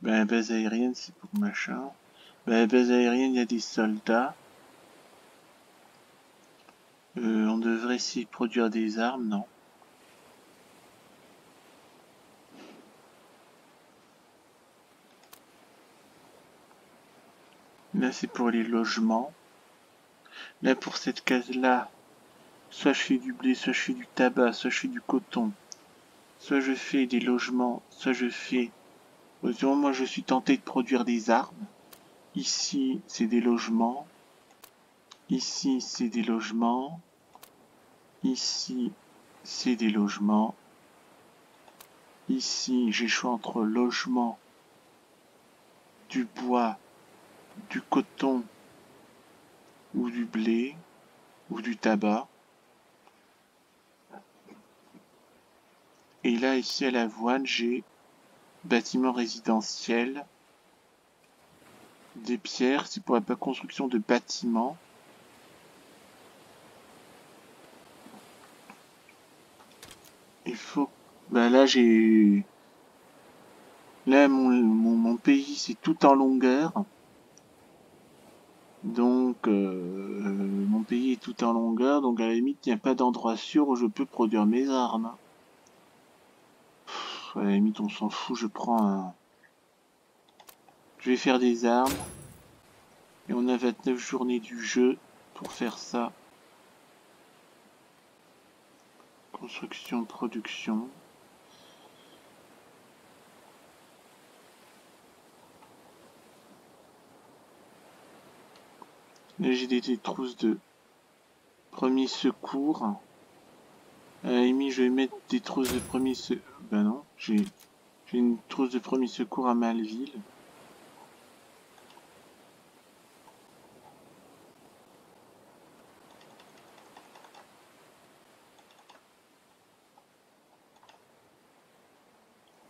Ben, la base aérienne, c'est pour machin. Ben, la base aérienne, il y a des soldats. On devrait essayer de produire des armes, non? Là, c'est pour les logements. Là, pour cette case-là, soit je fais du blé, soit je fais du tabac, soit je fais du coton, soit je fais des logements, soit je fais... Moi, je suis tenté de produire des armes. Ici, c'est des logements. Ici, c'est des logements. Ici, c'est des logements. Ici, j'ai le choix entre logement, du bois, du coton ou du blé ou du tabac. Et là, ici à l'avoine, j'ai bâtiment résidentiel, des pierres, c'est pour la construction de bâtiments. Il faut... Bah là, j'ai... Là, mon pays, c'est tout en longueur. Donc, mon pays est tout en longueur, donc à la limite, il n'y a pas d'endroit sûr où je peux produire mes armes. Pff, à la limite, on s'en fout, je prends un... Je vais faire des armes. Et on a 29 journées du jeu pour faire ça. Construction, production. Là, j'ai des trousses de premier secours. À la limite, je vais mettre des trousses de premier secours. Ben non, j'ai une trousse de premier secours à Malville.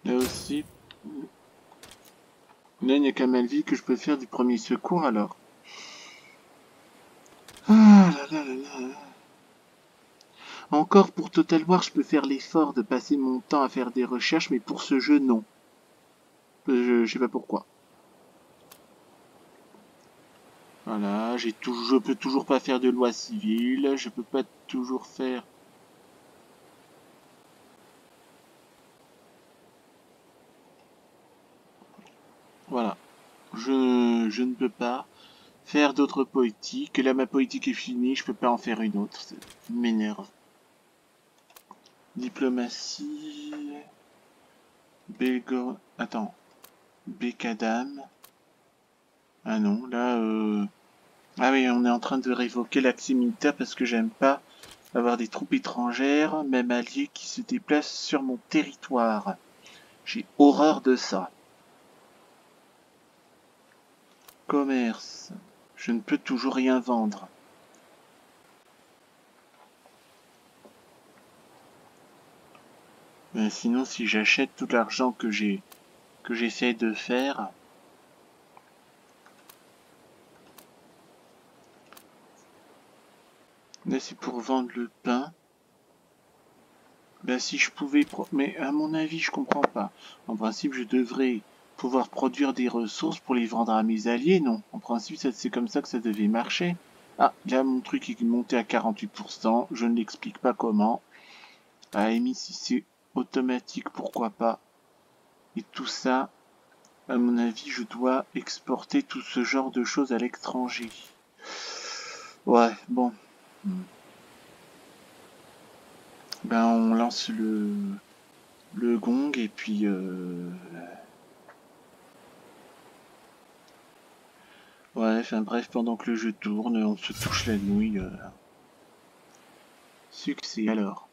Là aussi. Là, il n'y a qu'à Malville que je peux faire du premier secours alors. Ah là là là là. Encore pour Total War, je peux faire l'effort de passer mon temps à faire des recherches, mais pour ce jeu, non. Je sais pas pourquoi. Voilà, je peux toujours pas faire de loi civile, je peux pas toujours faire... Voilà, je ne peux pas faire d'autres politiques. Là, ma politique est finie, je peux pas en faire une autre. Ça m'énerve. Diplomatie... Belgo... Attends. Bécadam. Ah non, là... Ah oui, on est en train de révoquer l'accès militaire parce que j'aime pas avoir des troupes étrangères, même alliées, qui se déplacent sur mon territoire. J'ai horreur de ça. Commerce. Je ne peux toujours rien vendre. Mais sinon, si j'achète tout l'argent que j'essaie de faire... Là, c'est pour vendre le pain. Ben, si je pouvais... Mais à mon avis, je comprends pas. En principe, je devrais pouvoir produire des ressources pour les vendre à mes alliés, non? En principe, c'est comme ça que ça devait marcher. Ah, là, mon truc est monté à 48%. Je ne l'explique pas comment. À la limite, si c'est automatique, pourquoi pas. Et tout ça, à mon avis, je dois exporter tout ce genre de choses à l'étranger. Ouais, bon. Ben, on lance le gong et puis... Ouais, enfin bref, pendant que le jeu tourne, on se touche la nouille. Succès, alors.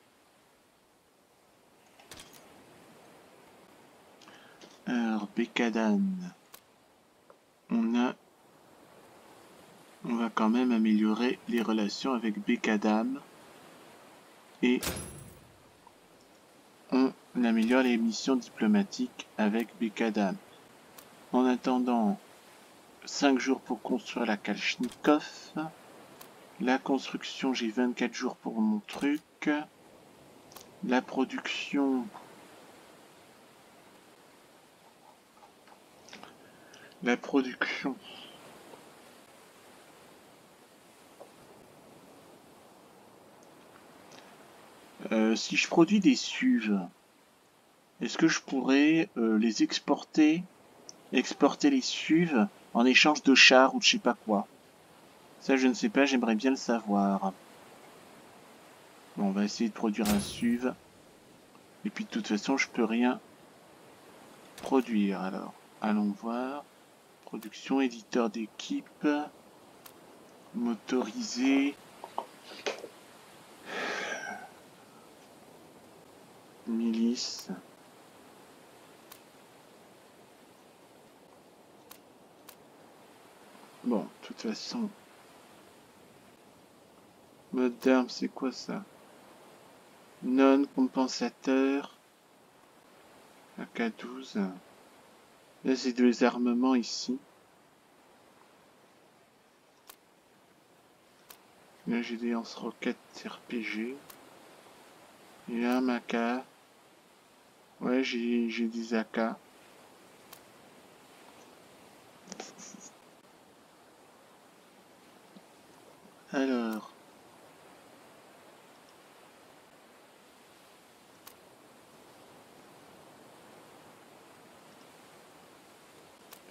Alors, Bécadan. On va quand même améliorer les relations avec Bécadam. Et on améliore les missions diplomatiques avec Bécadam. En attendant, 5 jours pour construire la Kalachnikov. La construction, j'ai 24 jours pour mon truc. La production... Si je produis des SUV, est-ce que je pourrais les exporter les SUV en échange de chars ou de je sais pas quoi? Ça, je ne sais pas, j'aimerais bien le savoir. Bon, on va essayer de produire un SUV. Et puis de toute façon, je peux rien produire. Alors, allons voir. Production, éditeur d'équipe, motorisé. police. Bon, de toute façon... Mode d'arme, c'est quoi ça? Non compensateur. AK-12. Là, c'est des armements ici. Là, j'ai des lance-roquettes RPG. Il y a un AK. Ouais, j'ai des AK. Alors...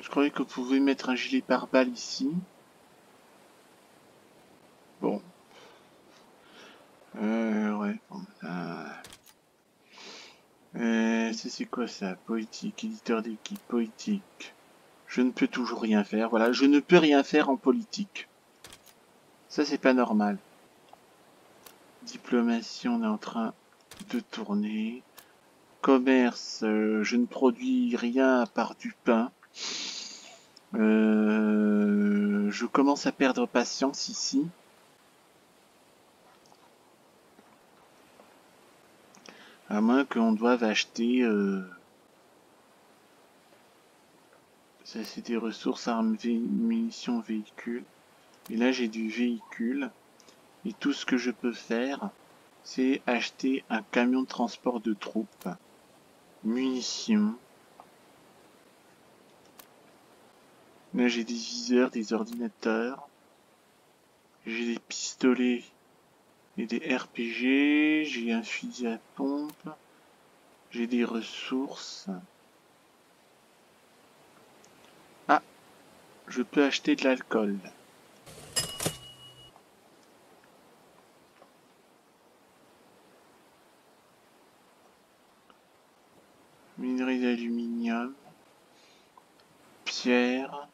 Je croyais qu'on pouvait mettre un gilet pare-balles ici. Bon. Ouais. Bon, ça c'est quoi ça? Politique, éditeur d'équipe, politique. Je ne peux toujours rien faire. Voilà, je ne peux rien faire en politique. Ça c'est pas normal. Diplomatie, on est en train de tourner. Commerce, je ne produis rien à part du pain. Je commence à perdre patience ici. À moins qu'on doive acheter... ça c'est des ressources, armes, munitions, véhicules. Et là j'ai du véhicule. Et tout ce que je peux faire, c'est acheter un camion de transport de troupes. Munitions. Là j'ai des viseurs, des ordinateurs. J'ai des pistolets et des RPG. J'ai un fusil à pompe. J'ai des ressources. Ah, je peux acheter de l'alcool. Minerai d'aluminium. Pierre.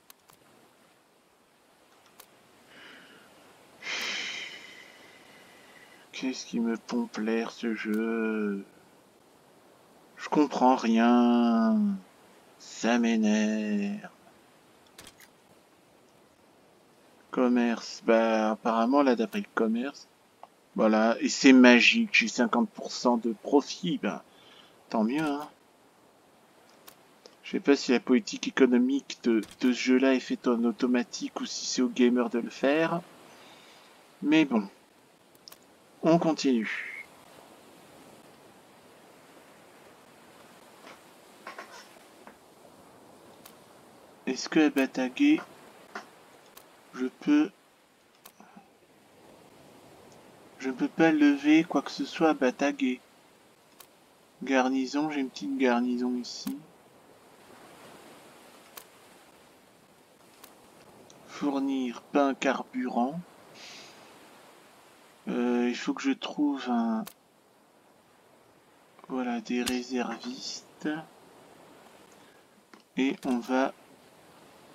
Qu'est-ce qui me pompe l'air ce jeu? Je comprends rien. Ça m'énerve. Commerce. Bah apparemment là d'après le commerce. Voilà. Et c'est magique. J'ai 50% de profit. Bah tant mieux hein. Je sais pas si la politique économique de ce jeu-là est faite en automatique ou si c'est aux gamers de le faire. Mais bon. On continue. Est-ce que à Bataguet, je ne peux pas lever quoi que ce soit à Bataguet? Garnison, j'ai une petite garnison ici. Fournir pain, carburant. Il faut que je trouve un... Voilà, des réservistes. Et on va...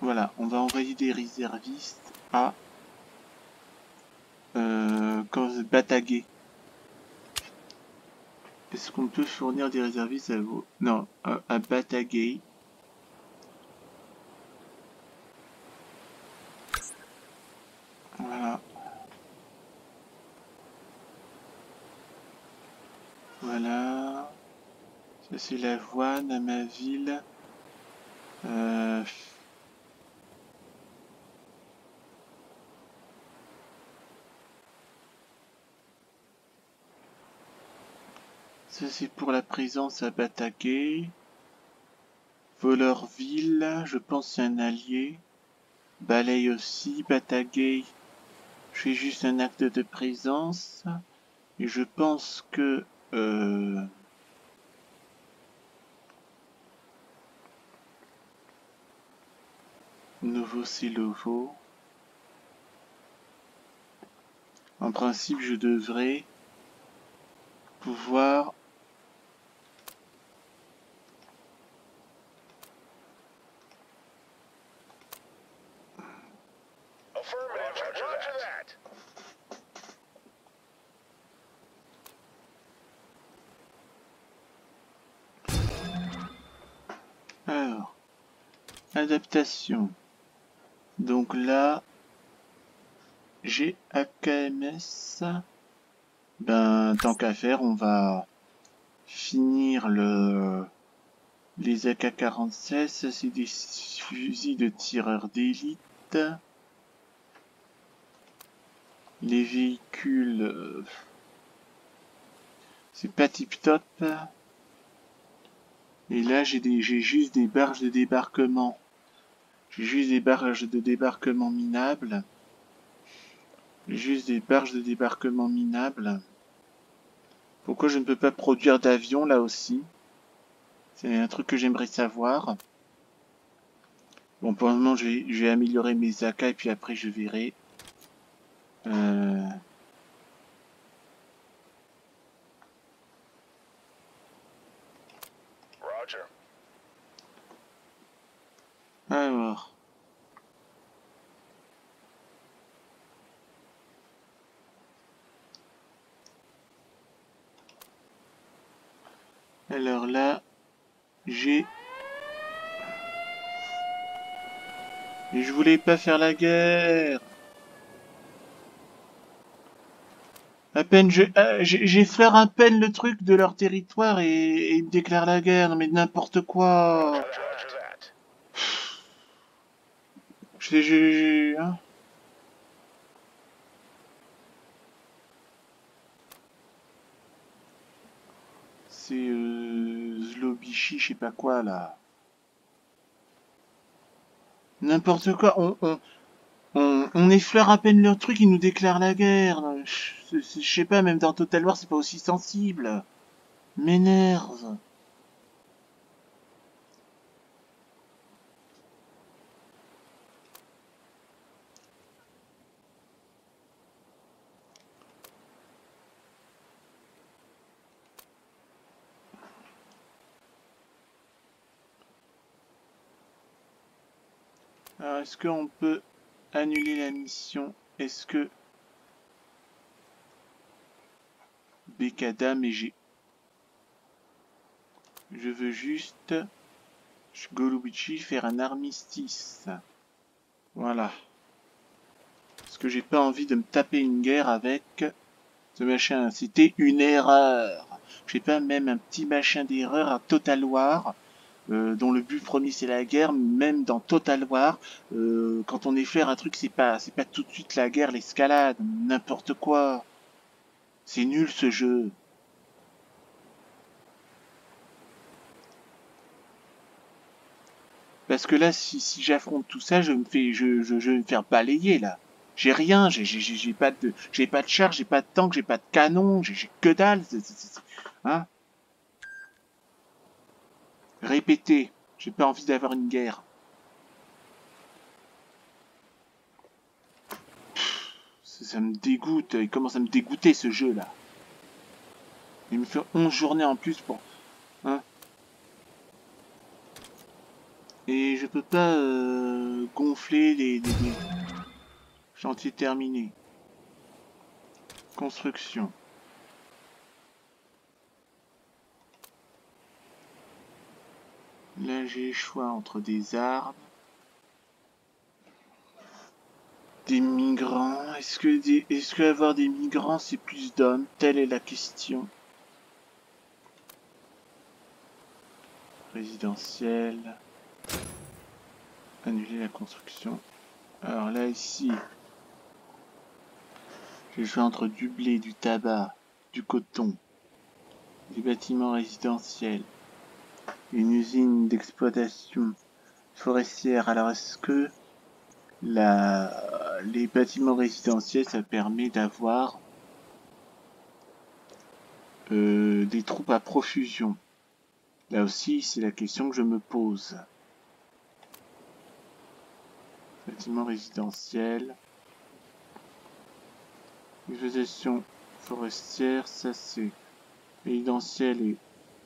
Voilà, on va envoyer des réservistes à... Bataguet. Est-ce qu'on peut fournir des réservistes à vous? Non, à Bataguet. Voilà. Voilà. Ça c'est l'avoine à ma ville. Ça c'est pour la présence à Bataguet. Voleurville, je pense c'est un allié. Balaye aussi, Bataguet. Je fais juste un acte de présence. Et je pense que... Nouveau Silovo. En principe, je devrais pouvoir... Affirmative, Roger that. Adaptation. Donc là, j'ai AKMS. Ben, tant qu'à faire, on va finir les AK-47. C'est des fusils de tireurs d'élite. Les véhicules, c'est pas tip top. Et là, j'ai juste des barges de débarquement. J'ai juste des barges de débarquement minables. Juste des barges de débarquement minables. Pourquoi je ne peux pas produire d'avion là aussi? C'est un truc que j'aimerais savoir. Bon, pour le moment, je vais améliorer mes AK et puis après, je verrai. Roger. Alors. Alors là, j'ai... Et je voulais pas faire la guerre. À peine j'effleure à peine le truc de leur territoire et ils me déclarent la guerre. Non mais n'importe quoi. Roger that. Hein. C'est Zlobichi, je sais pas quoi là. N'importe quoi. On effleure à peine leur truc, ils nous déclarent la guerre. Je sais pas, même dans Total War, c'est pas aussi sensible. M'énerve. Alors, est-ce qu'on peut annuler la mission? Est-ce que Bekada, mais je veux juste Golubichi faire un armistice. Voilà. Parce que j'ai pas envie de me taper une guerre avec ce machin. C'était une erreur. Je sais pas, même un petit machin d'erreur à Total War. Dont le but premier c'est la guerre, même dans Total War, quand on effleure un truc, c'est pas tout de suite la guerre, l'escalade, n'importe quoi. C'est nul ce jeu. Parce que là, si j'affronte tout ça, je vais me faire balayer là. J'ai rien, j'ai pas de char, j'ai pas de tank, j'ai pas de canon, j'ai que dalle. Hein? Répétez. J'ai pas envie d'avoir une guerre. Ça me dégoûte. Il commence à me dégoûter ce jeu là. Il me fait 11 journées en plus pour... Hein? Et je peux pas gonfler les chantiers terminés. Construction. Là j'ai le choix entre des armes, des migrants. Est-ce que avoir des migrants c'est plus d'hommes? Telle est la question. Résidentiel. Annuler la construction. Alors là ici, j'ai le choix entre du blé, du tabac, du coton, des bâtiments résidentiels, une usine d'exploitation forestière. Alors est-ce que les bâtiments résidentiels ça permet d'avoir des troupes à profusion? Là aussi c'est la question que je me pose. Bâtiments résidentiels, exploitation forestière, ça c'est résidentiel et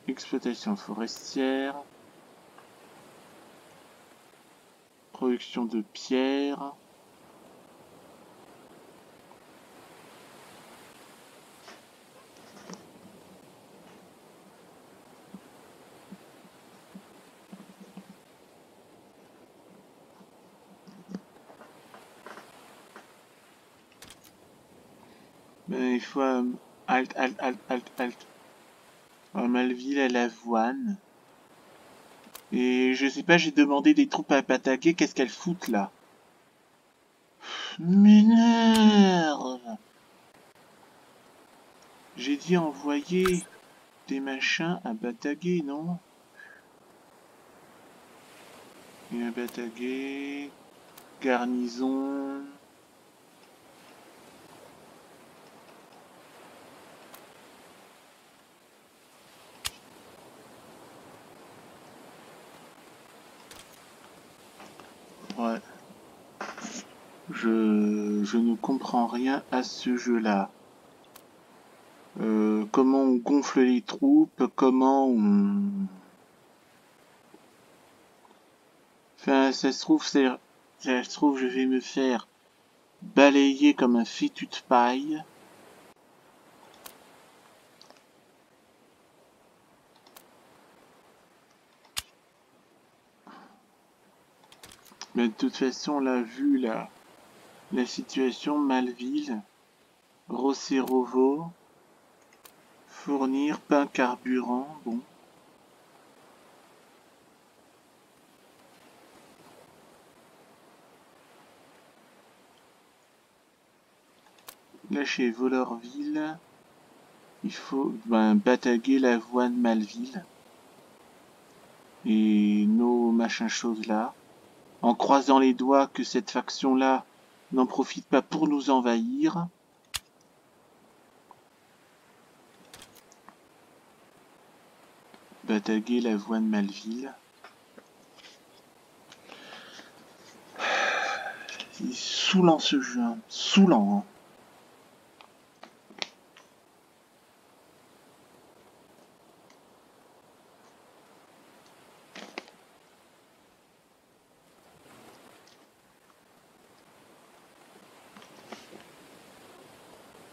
exploitation forestière, production de pierre, Ben, il faut... halt. Malville à l'avoine. Et je sais pas, j'ai demandé des troupes à Patagué, qu'est-ce qu'elles foutent là? M'énerve! J'ai dit envoyer des machins à Batagué, non? Et à Batagué... Garnison... Ouais. Je ne comprends rien à ce jeu-là. Comment on gonfle les troupes, comment on... Enfin, ça se trouve, je vais me faire balayer comme un fétu de paille. Mais de toute façon, là, vu la situation, Malville, Rocerovo, fournir pain carburant, bon. Là, chez Volorville, il faut bataguer l'avoine Malville. Et nos machins choses là. En croisant les doigts que cette faction-là n'en profite pas pour nous envahir. Bataguer l'avoine Malville. C'est saoulant ce jeu, hein. Saoulant. Hein.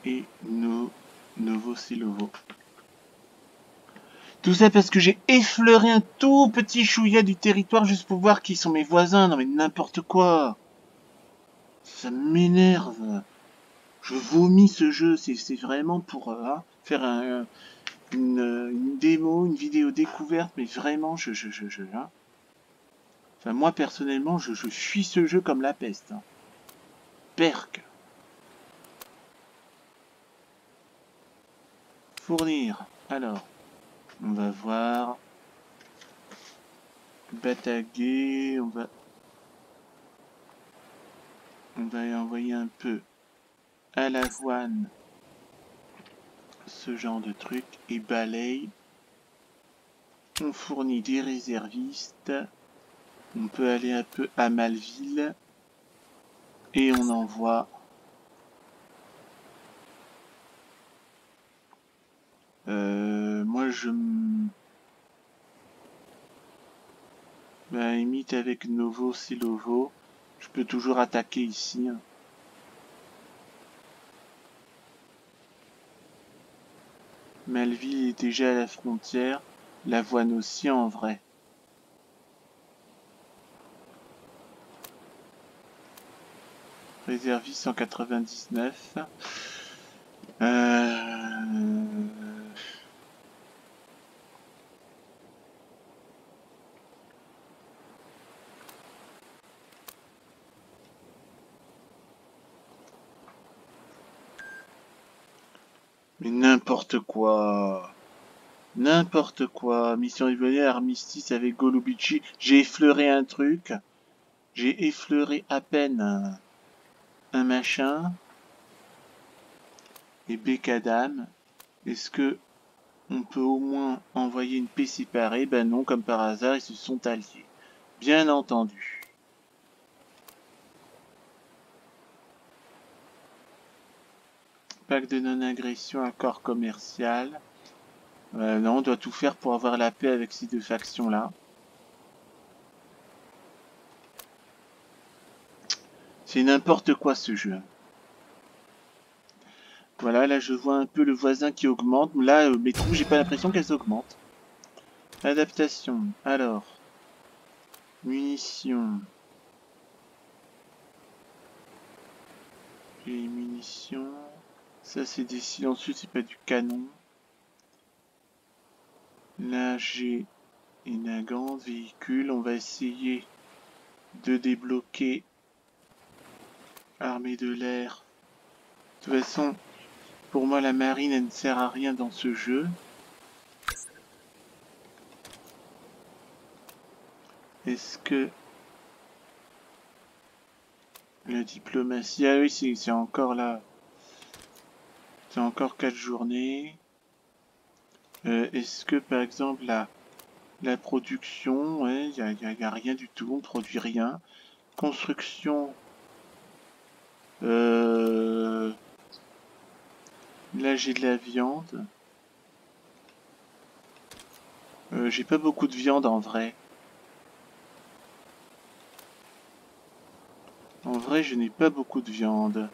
Et Novo-Silovo. Tout ça parce que j'ai effleuré un tout petit chouïa du territoire juste pour voir qui sont mes voisins. Non mais n'importe quoi. Ça m'énerve. Je vomis ce jeu. C'est vraiment pour faire une démo, une vidéo découverte. Mais vraiment, hein. Enfin, moi personnellement, je fuis ce jeu comme la peste. Hein. Perc. Fournir. Alors, on va voir. Bataguer. On va y envoyer un peu à l'avoine ce genre de truc et balaye. On fournit des réservistes. On peut aller un peu à Malville et on envoie moi je imite avec Novo Silovo. Je peux toujours attaquer ici. Hein. Malville est déjà à la frontière. L'avoine aussi en vrai. Réserviste 199. Mais n'importe quoi. N'importe quoi. Mission évoluée, armistice avec Golubici. J'ai effleuré un truc. J'ai effleuré à peine un machin. Et Bécadam. Est-ce que on peut au moins envoyer une paix séparée? Ben non, comme par hasard, ils se sont alliés. Bien entendu. Pacte de non-agression, accord commercial. Non, on doit tout faire pour avoir la paix avec ces deux factions-là. C'est n'importe quoi ce jeu. Voilà, là je vois un peu le voisin qui augmente. Là, mes troupes, j'ai pas l'impression qu'elles augmentent. Adaptation. Alors. Munitions. Les munitions. Ça c'est des silencieux, c'est pas du canon. Là j'ai une grande véhicule. On va essayer de débloquer armée de l'air. De toute façon, pour moi la marine elle ne sert à rien dans ce jeu. Est-ce que la diplomatie... Ah oui, c'est encore là. C'est encore 4 journées. Est-ce que par exemple la production, ouais, y a rien du tout, on produit rien. Construction, là j'ai de la viande. J'ai pas beaucoup de viande en vrai. En vrai, je n'ai pas beaucoup de viande.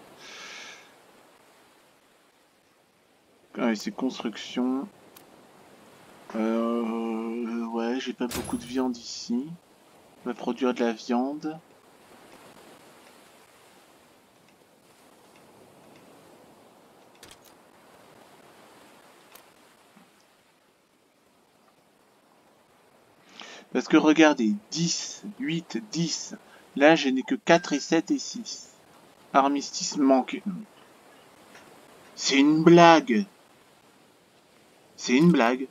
Ah, c'est construction. Ouais, j'ai pas beaucoup de viande ici. On va produire de la viande. Parce que regardez, 10, 8, 10. Là, je n'ai que 4 et 7 et 6. Armistice manque. C'est une blague. C'est une blague.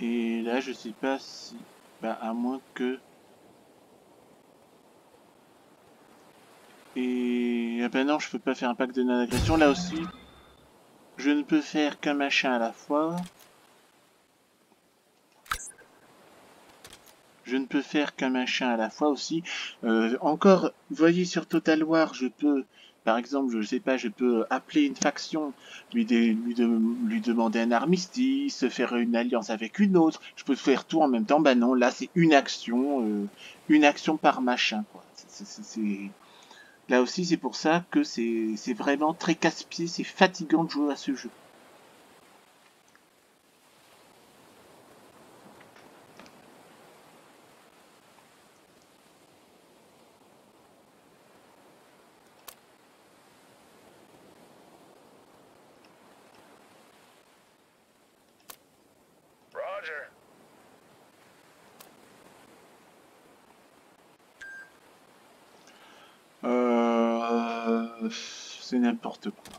Et là, je sais pas si... Bah, à moins que... Et... Ah bah non, je peux pas faire un pacte de non-agression. Là aussi, je ne peux faire qu'un machin à la fois. Je ne peux faire qu'un machin à la fois aussi. Encore, vous voyez, sur Total War, je peux... Par exemple, je sais pas, je peux appeler une faction, lui demander un armistice, faire une alliance avec une autre. Je peux faire tout en même temps. Bah non, là c'est une action par machin, quoi. Là aussi, c'est pour ça que c'est vraiment très casse-pied, c'est fatigant de jouer à ce jeu. Roger. C'est n'importe quoi.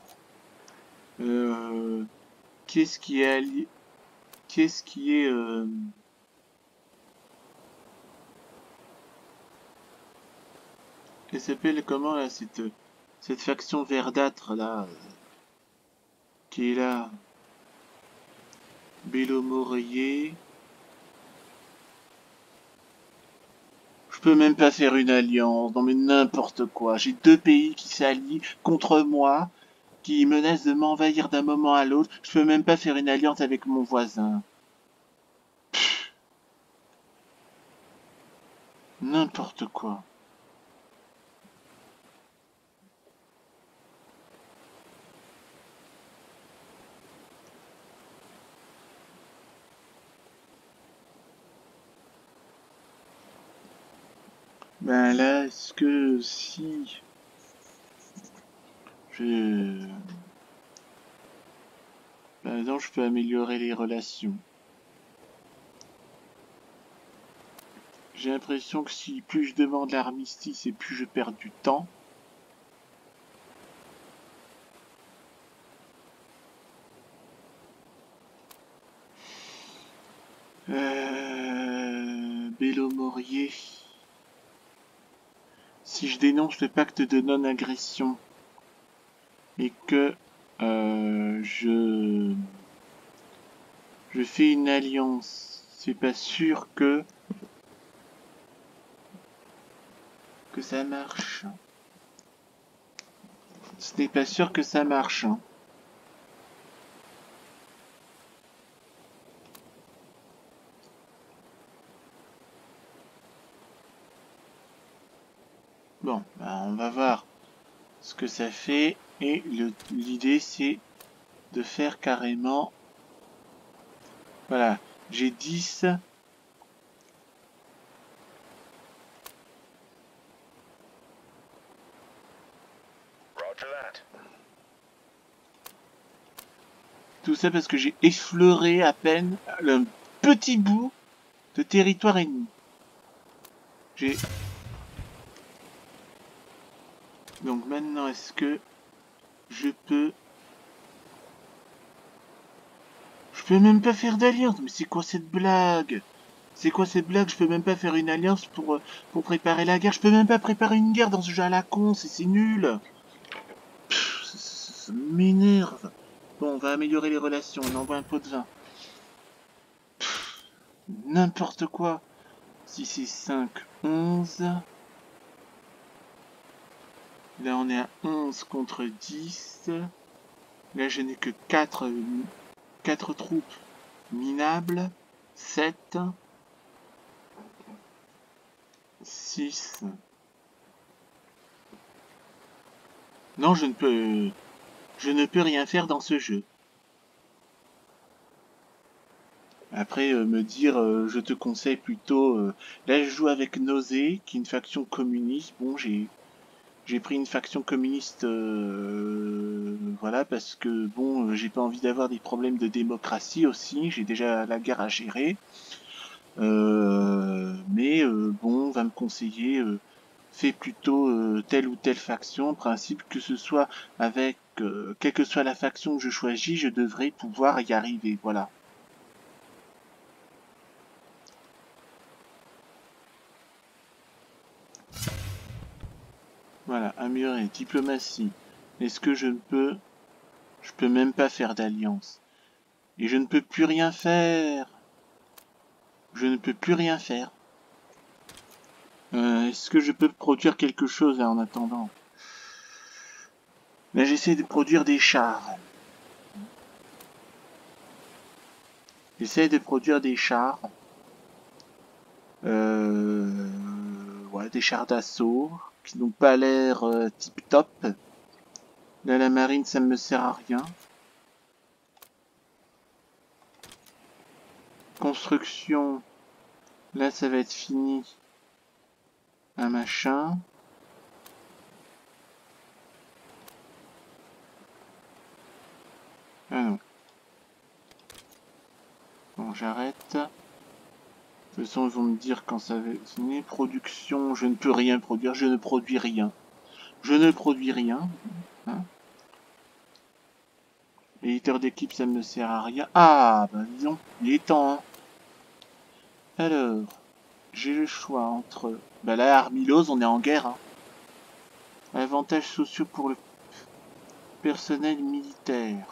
Qu'est-ce qui est allié... Qu'est-ce qui est... Elle s'appelle comment là, cette faction verdâtre là, qui est là, Bélo Moreiller. Je peux même pas faire une alliance, non mais n'importe quoi. J'ai deux pays qui s'allient contre moi, qui menacent de m'envahir d'un moment à l'autre. Je peux même pas faire une alliance avec mon voisin. N'importe quoi. Ben là, est-ce que si je... Par exemple, je peux améliorer les relations. J'ai l'impression que si plus je demande l'armistice et plus je perds du temps. Bélo Morier. Si je dénonce le pacte de non-agression et que je fais une alliance, c'est pas sûr que ça marche. Ce n'est pas sûr que ça marche. Hein. Bon, bah on va voir ce que ça fait et l'idée c'est de faire carrément... Voilà, j'ai 10. Roger that. Tout ça parce que j'ai effleuré à peine un petit bout de territoire ennemi. J'ai... Donc maintenant, est-ce que je peux... Je peux même pas faire d'alliance. Mais c'est quoi cette blague? C'est quoi cette blague? Je peux même pas faire une alliance pour préparer la guerre. Je peux même pas préparer une guerre dans ce jeu à la con. C'est nul. Pff, ça m'énerve. Bon, on va améliorer les relations. On envoie un pot de vin. N'importe quoi. 6 et 5, 11. Là, on est à 11 contre 10. Là, je n'ai que 4 troupes minables. 7. 6. Non, je ne peux rien faire dans ce jeu. Après, me dire, je te conseille plutôt... là, je joue avec Nausée, qui est une faction communiste. Bon, j'ai pris une faction communiste, voilà, parce que, bon, j'ai pas envie d'avoir des problèmes de démocratie aussi. J'ai déjà la guerre à gérer. Mais, bon, on va me conseiller... fais plutôt telle ou telle faction. En principe, que ce soit avec... quelle que soit la faction que je choisis, je devrais pouvoir y arriver, voilà. Voilà, améliorer, diplomatie. Est-ce que je ne peux... Je peux même pas faire d'alliance. Et je ne peux plus rien faire. Je ne peux plus rien faire. Est-ce que je peux produire quelque chose là en attendant? Là, j'essaie de produire des chars. J'essaie de produire des chars. Ouais, des chars d'assaut qui n'ont pas l'air tip top. Là, la marine, ça ne me sert à rien. Construction. Là, ça va être fini. Un machin. Ah non. Bon, j'arrête. De toute façon, ils vont me dire quand ça va finir. Production, je ne peux rien produire. Je ne produis rien. Je ne produis rien. Hein. Éditeur d'équipe, ça ne me sert à rien. Ah, bah disons, il est temps. Hein. Alors, j'ai le choix entre... Bah là, Armilos, on est en guerre. Hein. Avantages sociaux pour le personnel militaire.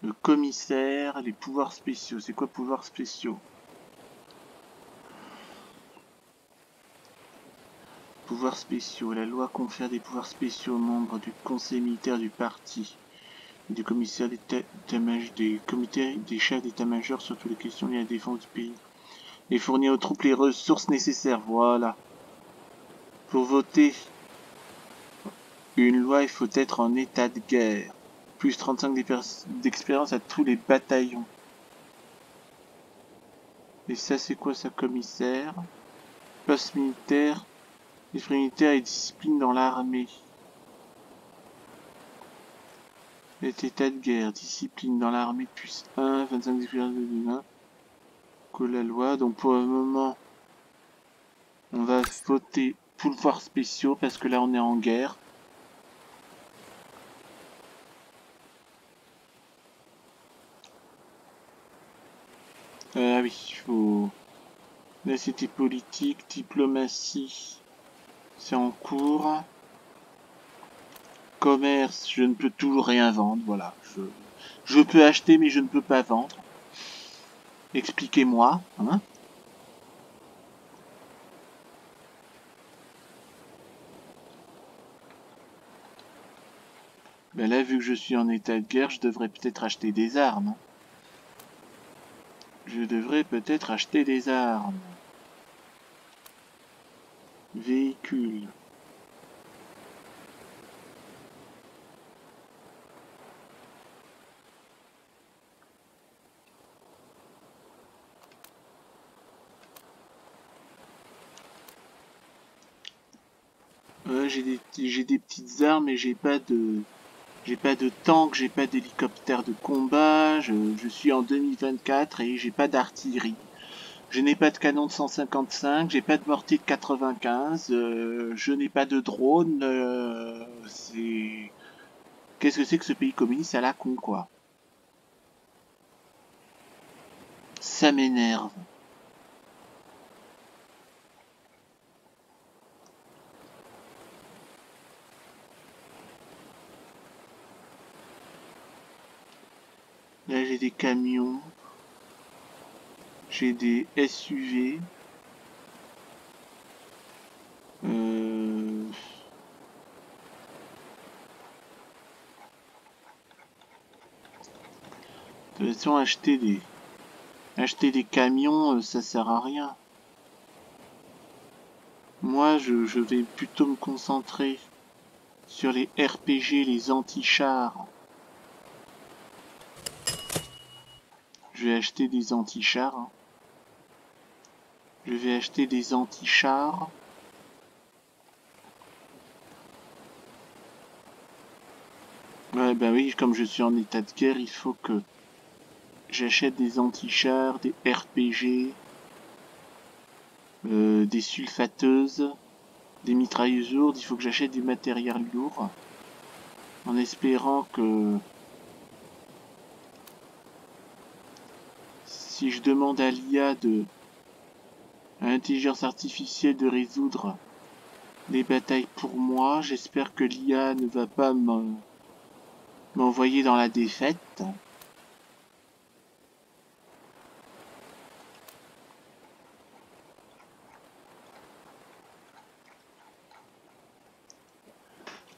Le commissaire, les pouvoirs spéciaux. C'est quoi pouvoirs spéciaux? Pouvoirs spéciaux. La loi confère des pouvoirs spéciaux aux membres du conseil militaire du parti et du commissaire des comités des chefs d'état-major sur toutes les questions liées à la défense du pays. Et fournir aux troupes les ressources nécessaires. Voilà. Pour voter une loi, il faut être en état de guerre. Plus 35 d'expérience à tous les bataillons. Et ça, c'est quoi ça, commissaire? Poste militaire. Esprit militaire et discipline dans l'armée. État de guerre. Discipline dans l'armée, plus 1. 25 d'expérience de 1. Que la loi. Donc pour le moment, on va voter pouvoirs spéciaux parce que là, on est en guerre. Ah oui, il faut... Là, c'était politique, diplomatie, c'est en cours. Commerce, je ne peux toujours rien vendre, voilà. Je peux acheter, mais je ne peux pas vendre. Expliquez-moi, hein. Ben là, vu que je suis en état de guerre, je devrais peut-être acheter des armes. Je devrais peut-être acheter des armes. Véhicule. j'ai des petites armes et j'ai pas de tank, j'ai pas d'hélicoptère de combat, je suis en 2024 et j'ai pas d'artillerie. Je n'ai pas de canon de 155, j'ai pas de mortier de 95, je n'ai pas de drone, c'est... Qu'est-ce que c'est que ce pays communiste à la con, quoi? Ça m'énerve. Là, j'ai des camions. J'ai des SUV. De toute façon, acheter des camions, ça sert à rien. Moi, je vais plutôt me concentrer sur les RPG, les anti-chars. Je vais acheter des anti-chars. Hein. Je vais acheter des anti-chars. Ouais, bah oui, comme je suis en état de guerre, il faut que j'achète des anti-chars, des RPG, des sulfateuses, des mitrailleuses lourdes. Il faut que j'achète du matériel lourd. En espérant que si je demande à l'IA à l'intelligence artificielle de résoudre les batailles pour moi, j'espère que l'IA ne va pas m'envoyer dans la défaite.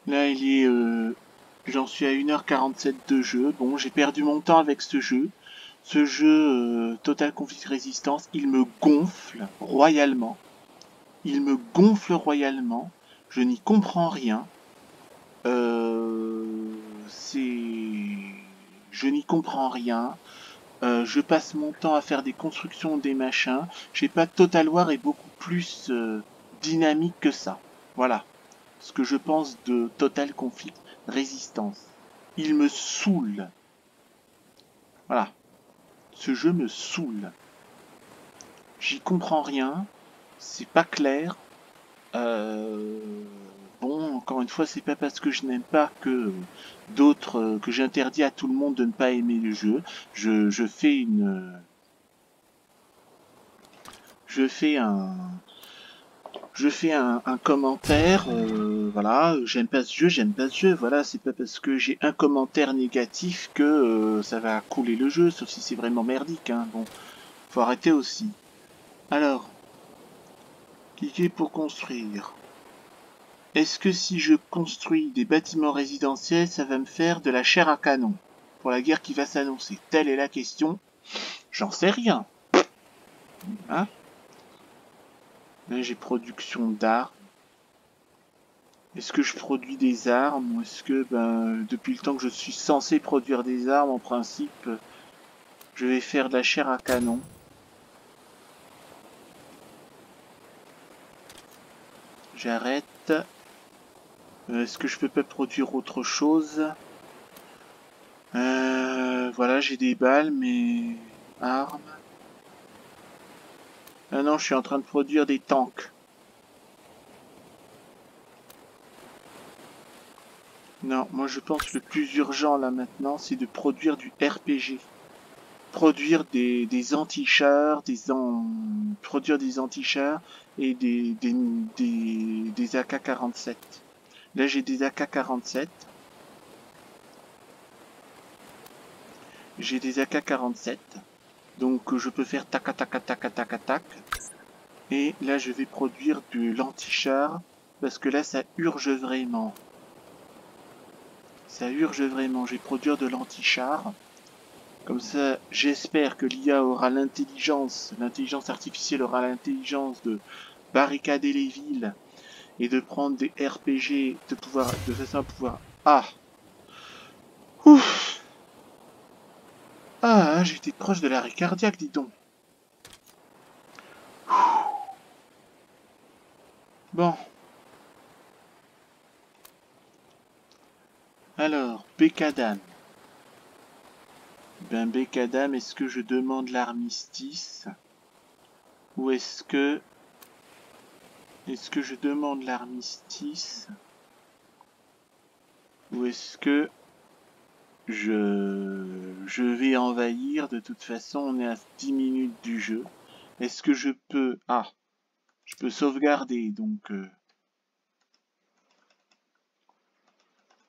Là, j'en suis à 1h47 de jeu. Bon, j'ai perdu mon temps avec ce jeu. Ce jeu, Total Conflict Resistance, il me gonfle royalement. Il me gonfle royalement. Je n'y comprends rien. Je n'y comprends rien. Je passe mon temps à faire des constructions, des machins. Je sais pas, Total War est beaucoup plus dynamique que ça. Voilà ce que je pense de Total Conflict Resistance. Il me saoule. Voilà. Ce jeu me saoule. J'y comprends rien. C'est pas clair. Bon, encore une fois, c'est pas parce que je n'aime pas que que j'interdis à tout le monde de ne pas aimer le jeu. Je fais un commentaire, voilà, j'aime pas ce jeu, voilà, c'est pas parce que j'ai un commentaire négatif que ça va couler le jeu, sauf si c'est vraiment merdique, hein. Bon, faut arrêter aussi. Alors, cliquez pour construire. Est-ce que si je construis des bâtiments résidentiels, ça va me faire de la chair à canon pour la guerre qui va s'annoncer? Telle est la question. J'en sais rien. Hein? Là, j'ai production d'armes. Est-ce que je produis des armes ou est-ce que, depuis le temps que je suis censé produire des armes, en principe, je vais faire de la chair à canon? J'arrête. Est-ce que je peux pas produire autre chose? Voilà, j'ai des balles, mais... Armes. Ah non, je suis en train de produire des tanks. Non, moi je pense que le plus urgent là maintenant, c'est de produire du RPG. Produire des anti-chars, produire des anti-chars et des AK-47. Là j'ai des AK-47. J'ai des AK-47. Donc je peux faire tac tac tac tac tac tac. Et là je vais produire de l'anti-char parce que là ça urge vraiment. Ça urge vraiment, je vais produire de l'anti-char. Comme ça, j'espère que l'IA aura l'intelligence artificielle aura l'intelligence de barricader les villes et de prendre des RPG de façon à pouvoir... Ah! Ouf! Ah, j'étais proche de l'arrêt cardiaque, dis donc. Bon. Bekadam. Ben Bekadam, est-ce que je demande l'armistice? Ou est-ce que je demande l'armistice? Ou est-ce que je vais envahir? De toute façon, on est à 10 minutes du jeu. Est-ce que je peux... Ah, je peux sauvegarder, donc...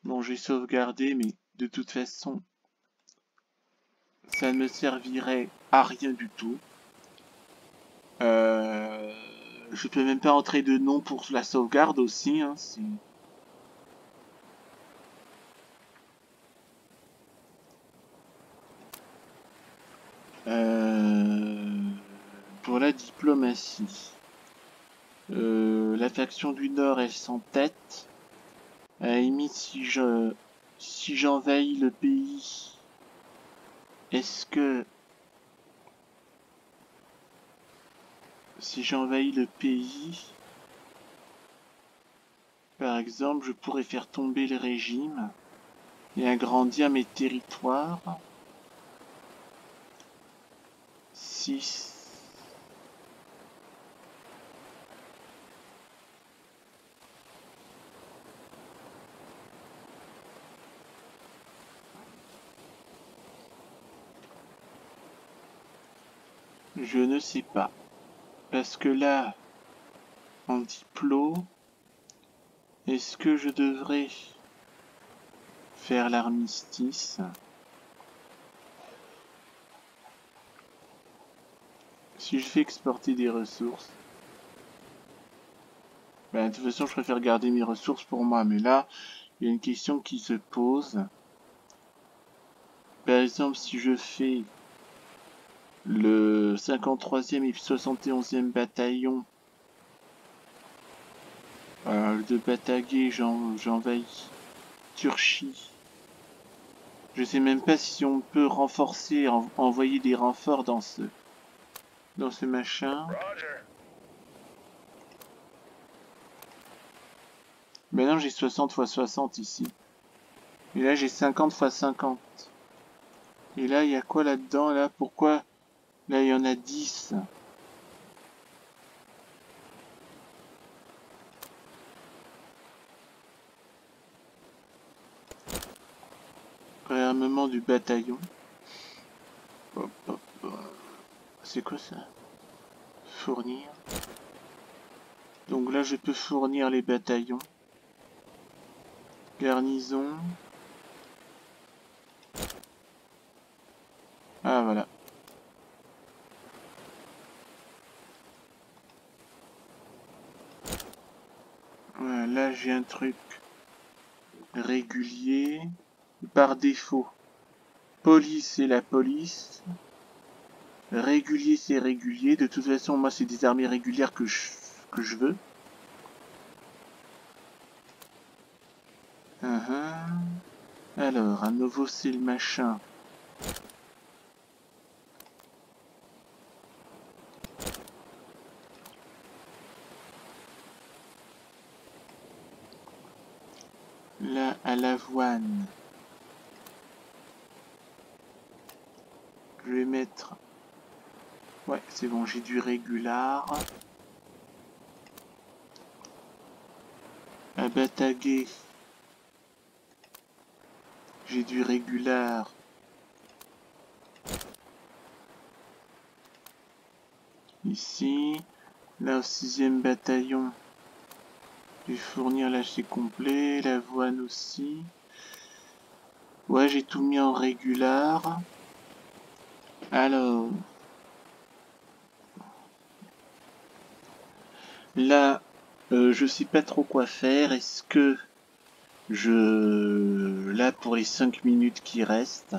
Bon, j'ai sauvegardé, mais de toute façon, ça ne me servirait à rien du tout. Je peux même pas entrer de nom pour la sauvegarde aussi, hein, pour la diplomatie. La faction du Nord est sans tête. À la limite, si j'envahis le pays, est-ce que... Si j'envahis le pays, par exemple, je pourrais faire tomber le régime et agrandir mes territoires. 6. Je ne sais pas. Parce que là, en diplo, est-ce que je devrais faire l'armistice? Si je fais exporter des ressources, ben, de toute façon, je préfère garder mes ressources pour moi. Mais là, il y a une question qui se pose. Par exemple, si je fais le 53e et 71e bataillon de Bataguet, j'envahis Turchi. Je sais même pas si on peut renforcer, envoyer des renforts dans ce machin. Maintenant j'ai 60 x 60 ici. Et là j'ai 50 x 50. Et là il y a quoi là-dedans là? Pourquoi là il y en a 10? Réarmement du bataillon. Hop, hop, hop. C'est quoi ça? Fournir. Donc là je peux fournir les bataillons. Garnison. Ah voilà. Voilà, là j'ai un truc régulier. Par défaut. Police c'est la police. Régulier c'est régulier. De toute façon moi c'est des armées régulières que je veux. Alors, à nouveau c'est le machin. Là, à l'avoine. Je vais mettre... Ouais, c'est bon, j'ai du régular. À Bataguet. J'ai du régular. Ici. Là, au 6e bataillon. Je vais fournir, là c'est complet. L'avoine aussi. Ouais, j'ai tout mis en régular. Alors... Là, je sais pas trop quoi faire. Est-ce que là pour les 5 minutes qui restent,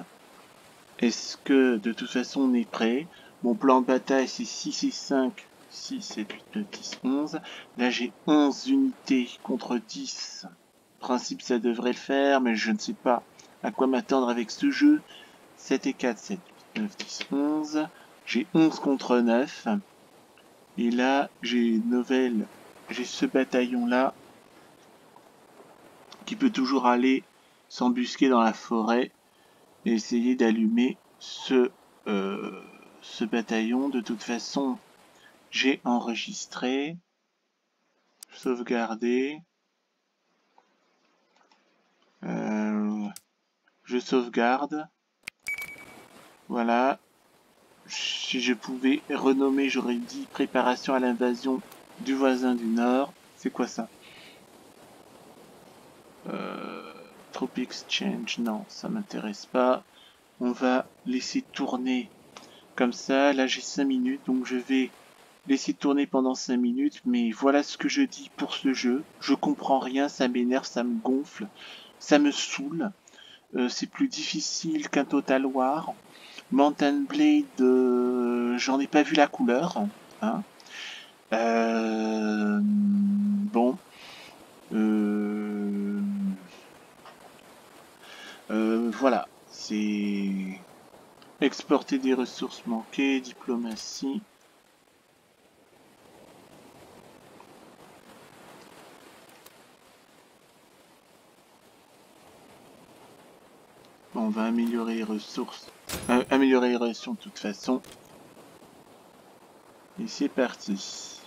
est-ce que de toute façon on est prêt? Mon plan de bataille c'est 6 et 5, 6, 7, 8, 9, 10, 11. Là j'ai 11 unités contre 10. En principe ça devrait le faire, mais je ne sais pas à quoi m'attendre avec ce jeu. 7 et 4, 7, 8, 9, 10, 11. J'ai 11 contre 9. Et là j'ai ce bataillon là qui peut toujours aller s'embusquer dans la forêt et essayer d'allumer ce bataillon. De toute façon, j'ai enregistré, sauvegardé, je sauvegarde, voilà. Si je pouvais renommer, j'aurais dit préparation à l'invasion du voisin du Nord. C'est quoi ça? Troop Exchange, non, ça m'intéresse pas. On va laisser tourner comme ça. Là, j'ai 5 minutes, donc je vais laisser tourner pendant 5 minutes. Mais voilà ce que je dis pour ce jeu. Je comprends rien, ça m'énerve, ça me gonfle, ça me saoule. C'est plus difficile qu'un Total War. Mountain Blade, j'en ai pas vu la couleur. Hein. Bon. Voilà. C'est exporter des ressources manquées, diplomatie. Bon, on va améliorer les ressources. Améliorer les relations de toute façon. Et c'est parti.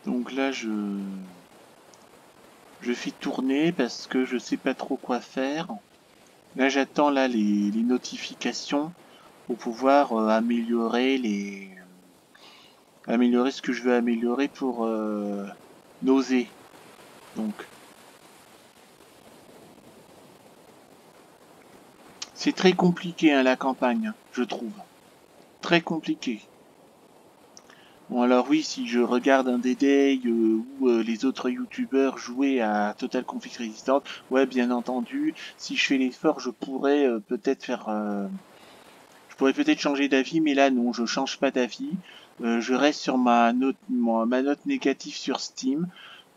Donc là, je fais tourner parce que je sais pas trop quoi faire. Là, j'attends là les notifications pour pouvoir améliorer ce que je veux améliorer pour Nausée. Donc, c'est très compliqué hein, la campagne, je trouve. Très compliqué. Bon alors oui, si je regarde un Dédé ou les autres youtubeurs jouer à Total Conflict Resistance, ouais bien entendu, si je fais l'effort, je pourrais peut-être faire... je pourrais peut-être changer d'avis, mais là non, je change pas d'avis. Je reste sur ma note négative sur Steam.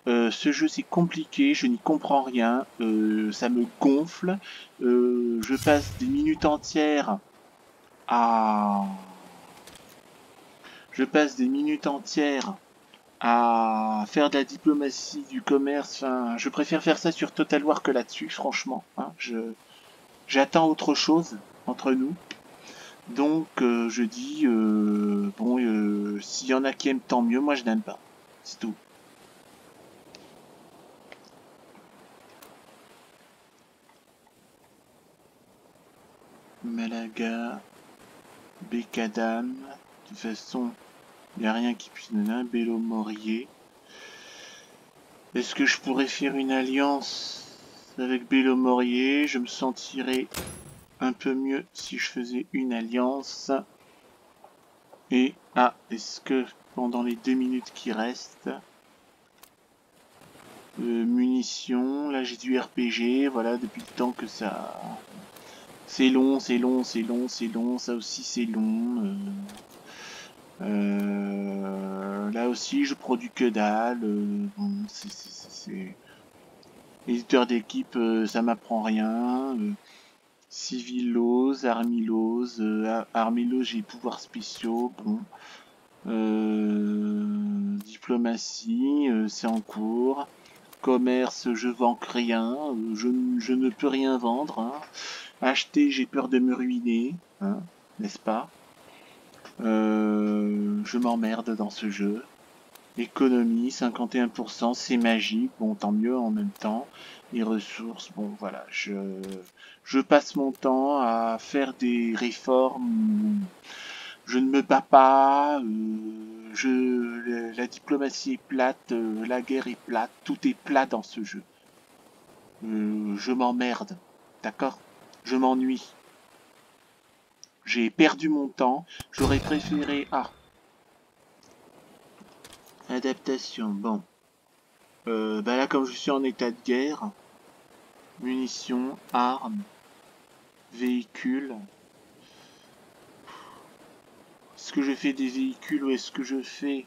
Ce jeu c'est compliqué, je n'y comprends rien, ça me gonfle. Je passe des minutes entières à... Je passe des minutes entières à faire de la diplomatie, du commerce. Enfin, je préfère faire ça sur Total War que là-dessus, franchement. Hein, j'attends autre chose entre nous. Donc, je dis, bon, s'il y en a qui aiment, tant mieux. Moi, je n'aime pas. C'est tout. Malaga, Bekadam. De toute façon, il n'y a rien qui puisse donner un Bélo Morier. Est-ce que je pourrais faire une alliance avec Bélo Morier? Je me sentirais un peu mieux si je faisais une alliance. Et, est-ce que pendant les 2 minutes qui restent, munitions, là j'ai du RPG, voilà, depuis le temps que ça... C'est long, c'est long, c'est long, c'est long, ça aussi c'est long. Là aussi je produis que dalle, bon, c'est... Éditeur d'équipe, ça m'apprend rien. Civil Laws, Army Laws, Army Laws j'ai pouvoirs spéciaux, bon. Diplomatie, c'est en cours. Commerce, je vends rien, je ne peux rien vendre. Hein. Acheter, j'ai peur de me ruiner, hein, n'est-ce pas? Je m'emmerde dans ce jeu. Économie, 51%, c'est magique, bon tant mieux en même temps. Les ressources, bon voilà, je passe mon temps à faire des réformes. Je ne me bats pas, la diplomatie est plate, la guerre est plate, tout est plat dans ce jeu. Je m'emmerde, d'accord? Je m'ennuie. J'ai perdu mon temps, j'aurais préféré... Ah, adaptation, bon. Bah là, comme je suis en état de guerre, munitions, armes, véhicules. Est-ce que je fais des véhicules ou est-ce que je fais